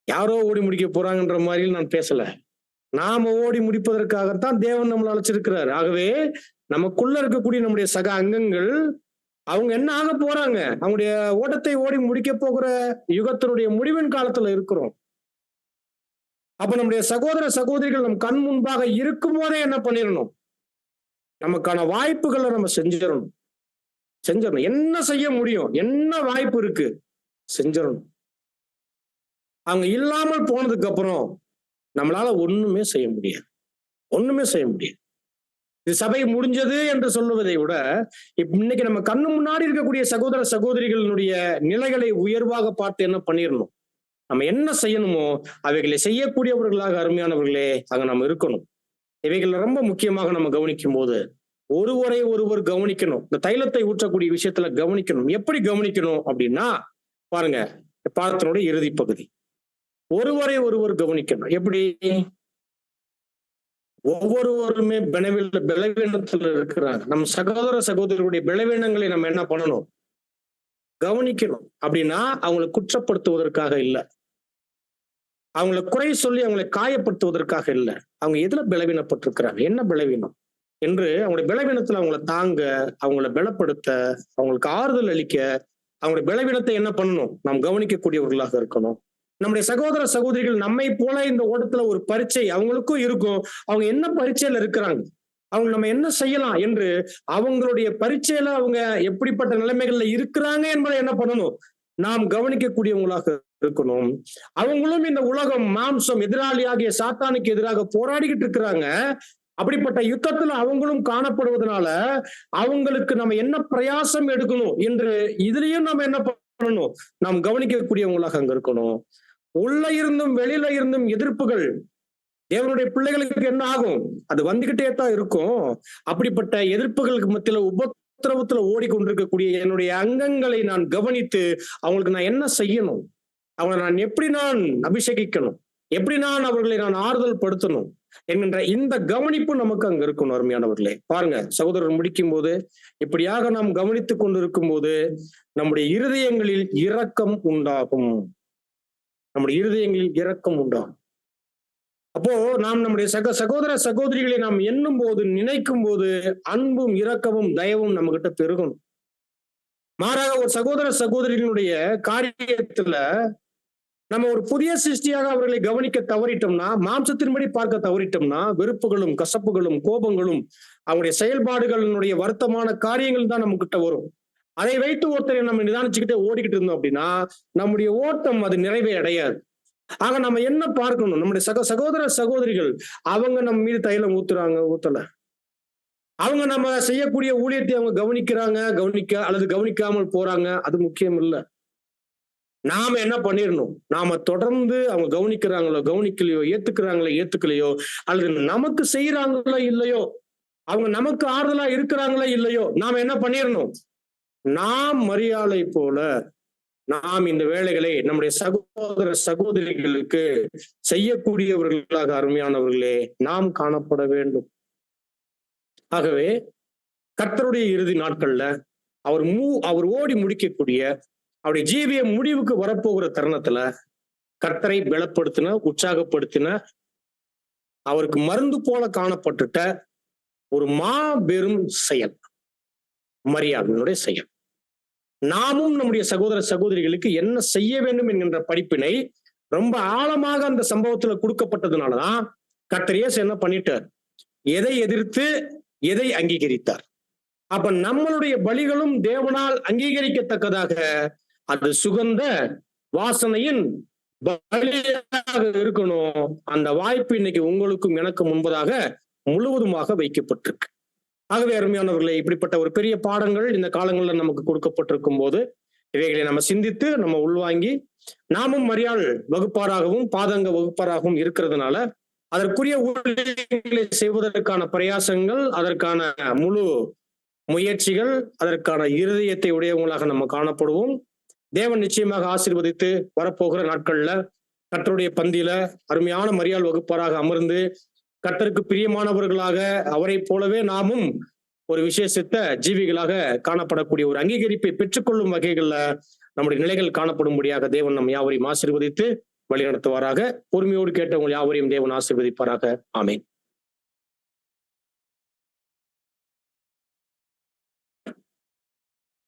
யாரோ ஓடி முடிக்க போறாங்கன்ற மாதிரி நான் பேசல. நாம ஓடி முடிப்பதற்காகத்தான் தேவன் நம்மளை அழைச்சிருக்கிறார். ஆகவே நமக்குள்ள இருக்கக்கூடிய நம்முடைய சக அங்கங்கள் அவங்க என்ன ஆக போறாங்க, அவங்களுடைய ஓட்டத்தை ஓடி முடிக்க போகிற யுகத்தினுடைய முடிவின் காலத்துல இருக்கிறோம். அப்ப நம்முடைய சகோதர சகோதரிகள் நம் கண் முன்பாக இருக்கும் போதே என்ன பண்ணிடணும், நமக்கான வாய்ப்புகளை நம்ம செஞ்சிடணும். என்ன செய்ய முடியும், என்ன வாய்ப்பு இருக்கு, செஞ்சிடணும். அவங்க இல்லாமல் போனதுக்கு அப்புறம் நம்மளால ஒண்ணுமே செய்ய முடியாது, ஒண்ணுமே செய்ய முடியாது. இது சபை முடிஞ்சது என்று சொல்லுவதை விட இன்னைக்கு நம்ம கண்ணு முன்னாடி இருக்கக்கூடிய சகோதர சகோதரிகளுடைய நிலைகளை உயர்வாக பார்த்து என்ன பண்ணிடணும், நம்ம என்ன செய்யணுமோ அவைகளை செய்யக்கூடியவர்களாக, அருமையானவர்களே, அங்க நம்ம இருக்கணும். இவைகள் ரொம்ப முக்கியமாக நம்ம கவனிக்கும் போது ஒருவரை ஒருவர் கவனிக்கணும். இந்த தைலத்தை ஊற்றக்கூடிய விஷயத்துல கவனிக்கணும். எப்படி கவனிக்கணும் அப்படின்னா, பாருங்க, பாடத்தினுடைய இறுதி பகுதி, ஒருவரை ஒருவர் கவனிக்கணும். எப்படி? ஒவ்வொருவருமே பலவீனத்துல இருக்கிறாங்க. நம்ம சகோதர சகோதரருடைய பலவீனங்களை நம்ம என்ன பண்ணணும், கவனிக்கணும். அப்படின்னா அவங்களை குற்றப்படுத்துவதற்காக இல்லை, அவங்களை குறை சொல்லி அவங்களை காயப்படுத்துவதற்காக இல்லை. அவங்க எதுல பலவீனப்பட்டிருக்கிறாங்க, என்ன பலவீனம் என்று அவங்களுடைய பலவீனத்துல அவங்களை தாங்க, அவங்களை பலப்படுத்த, அவங்களுக்கு ஆறுதல் அளிக்க, அவங்களுடைய பலவீனத்தை என்ன பண்ணணும், நாம் கவனிக்கக்கூடியவர்களாக இருக்கணும். நம்முடைய சகோதர சகோதரிகள் நம்மை போல இந்த ஓட்டத்துல ஒரு பரீட்சை அவங்களுக்கும் இருக்கும். அவங்க என்ன பரீட்சையில இருக்கிறாங்க, அவங்க நம்ம என்ன செய்யலாம் என்று அவங்களுடைய பரீட்சையில அவங்க எப்படிப்பட்ட நிலைமைகள்ல இருக்கிறாங்க என்பதை என்ன பண்ணணும், நாம் கவனிக்கக்கூடியவங்களாக இருக்கணும். அவங்களும் இந்த உலகம் மாம்சம் எதிராளியாகிய சாத்தானுக்கு எதிராக போராடிக்கிட்டு இருக்கிறாங்க. அப்படிப்பட்ட யுத்தத்துல அவங்களும் காணப்படுவதனால அவங்களுக்கு நம்ம என்ன பிரயாசம் எடுக்கணும் என்று இதுலயும் நம்ம என்ன பண்ணணும், நாம் கவனிக்கக்கூடியவங்களாக அங்க இருக்கணும். உள்ள இருந்தும் வெளியில இருந்தும் எதிர்ப்புகள் தேவனுடைய பிள்ளைகளுக்கு என்ன ஆகும், அது வந்துகிட்டே தான் இருக்கும். அப்படிப்பட்ட எதிர்ப்புகளுக்கு மத்தியில உபத்திரவத்துல ஓடிக்கொண்டிருக்கக்கூடிய என்னுடைய அங்கங்களை நான் கவனித்து அவங்களுக்கு நான் என்ன செய்யணும், அவங்களை நான் எப்படி நான் அபிஷேகிக்கணும், எப்படி நான் அவர்களை நான் ஆறுதல் படுத்தணும் என்கின்ற இந்த கவனிப்பு நமக்கு அங்க இருக்கணும். அருமையானவர்களே, பாருங்க, சகோதரர் முடிக்கும் போது இப்படியாக நாம் கவனித்துக் கொண்டிருக்கும் போது நம்முடைய இருதயங்களில் இரக்கம் உண்டாகும், நம்முடைய இருதயங்களில் இரக்கம் உண்டாகும். அப்போ நாம் நம்முடைய சகோதர சகோதரிகளை நாம் எண்ணும் போது, நினைக்கும் போது அன்பும் இரக்கமும் தயவும் நம்ம கிட்ட பெருகணும். மாறாக ஒரு சகோதர சகோதரிகளுடைய காரியத்துல நம்ம ஒரு புதிய சிருஷ்டியாக அவர்களை கவனிக்க தவறிட்டோம்னா, மாம்சத்தின்படி பார்க்க தவறிட்டோம்னா, வெறுப்புகளும் கசப்புகளும் கோபங்களும் அவங்களுடைய செயல்பாடுகளினுடைய வருத்தமான காரியங்கள் தான் நம்ம கிட்ட வரும். அதை வைத்து ஒருத்தரை நம்ம நிதானிச்சுக்கிட்டே ஓடிக்கிட்டு இருந்தோம் அப்படின்னா நம்முடைய ஓட்டம் அது நிறைவே அடையாது. ஆக நம்ம என்ன பார்க்கணும், நம்முடைய சகோதர சகோதரிகள் அவங்க நம்ம மீது தைலம் ஊத்துறாங்க, ஊத்தல, அவங்க நம்ம செய்யக்கூடிய ஊழியத்தை அவங்க கவனிக்கிறாங்க, கவனிக்காமல் போறாங்க, அது முக்கியம் இல்லை. நாம என்ன பண்ணிடணும், நாம தொடர்ந்து அவங்க கவனிக்கிறாங்களோ கவனிக்கலையோ, ஏத்துக்கலையோ, அல்லது நமக்கு செய்யறாங்களோ இல்லையோ, அவங்க நமக்கு ஆறுதலா இருக்கிறாங்களோ இல்லையோ, நாம என்ன பண்ணிடணும், நாம் மரியாதை போல நாம் இந்த வேலைகளை நம்முடைய சகோதர சகோதரிகளுக்கு செய்யக்கூடியவர்களாக அருமையானவர்களே நாம் காணப்பட வேண்டும். ஆகவே கர்த்தருடைய இறுதி நாட்கள்ல அவர் ஓடி முடிக்கக்கூடிய அவருடைய ஜீவிய முடிவுக்கு வரப்போகிற தருணத்துல கர்த்தரை பலப்படுத்தின, உற்சாகப்படுத்தின, அவருக்கு மருந்து போல காணப்பட்டுட்ட ஒரு மாபெரும் செயல் மரியாதையினுடைய செயல். நாமும் நம்முடைய சகோதர சகோதரிகளுக்கு என்ன செய்ய வேண்டும் என்கின்ற படிப்பினை ரொம்ப ஆழமாக அந்த சம்பவத்துல கொடுக்கப்பட்டதுனாலதான் கர்த்தர் இயேசு என்ன பண்ணிட்டார், எதை எதிர்த்து எதை அங்கீகரித்தார். அப்ப நம்மளுடைய பலிகளும் தேவனால் அங்கீகரிக்கத்தக்கதாக அது சுகந்த வாசனையின் பலியாக இருக்கணும். அந்த வாய்ப்பு இன்னைக்கு உங்களுக்கும் எனக்கு முன்பதாக முழுவதுமாக வைக்கப்பட்டிருக்கு. ஆகவே அருமையானவர்களே, இப்படிப்பட்ட ஒரு பெரிய பாடங்கள் இந்த காலங்களில் நமக்கு கொடுக்கப்பட்டிருக்கும் போது இவைகளை நம்ம சிந்தித்து நம்ம உள்வாங்கி நாமும் மரியாள் வகுப்பாராகவும் பாதங்க வகுப்பாராகவும் இருக்கிறதுனால அதற்குரிய ஊழியர்களை செய்வதற்கான பிரயாசங்கள், அதற்கான முழு முயற்சிகள், அதற்கான இருதயத்தை உடையவங்களாக நம்ம காணப்படுவோம். தேவன் நிச்சயமாக ஆசீர்வதித்து வரப்போகிற நாட்கள்ல கர்த்தருடைய பந்தியில அருமையான மரியாள் வகுப்பாராக அமர்ந்து கர்த்தருக்கு பிரியமானவர்களாக அவரை போலவே நாமும் ஒரு விசேஷித்த ஜீவிகளாக காணப்படக்கூடிய ஒரு அங்கீகரிப்பை பெற்றுக்கொள்ளும் வகைகள்ல நம்முடைய நிலைகள் காணப்படும்படியாக தேவன் நம் யாவரையும் ஆசீர்வதித்து வழிநடத்துவாராக. பொறுமையோடு கேட்டவங்க யாவரையும் தேவன் ஆசீர்வதிப்பாராக. ஆமென்.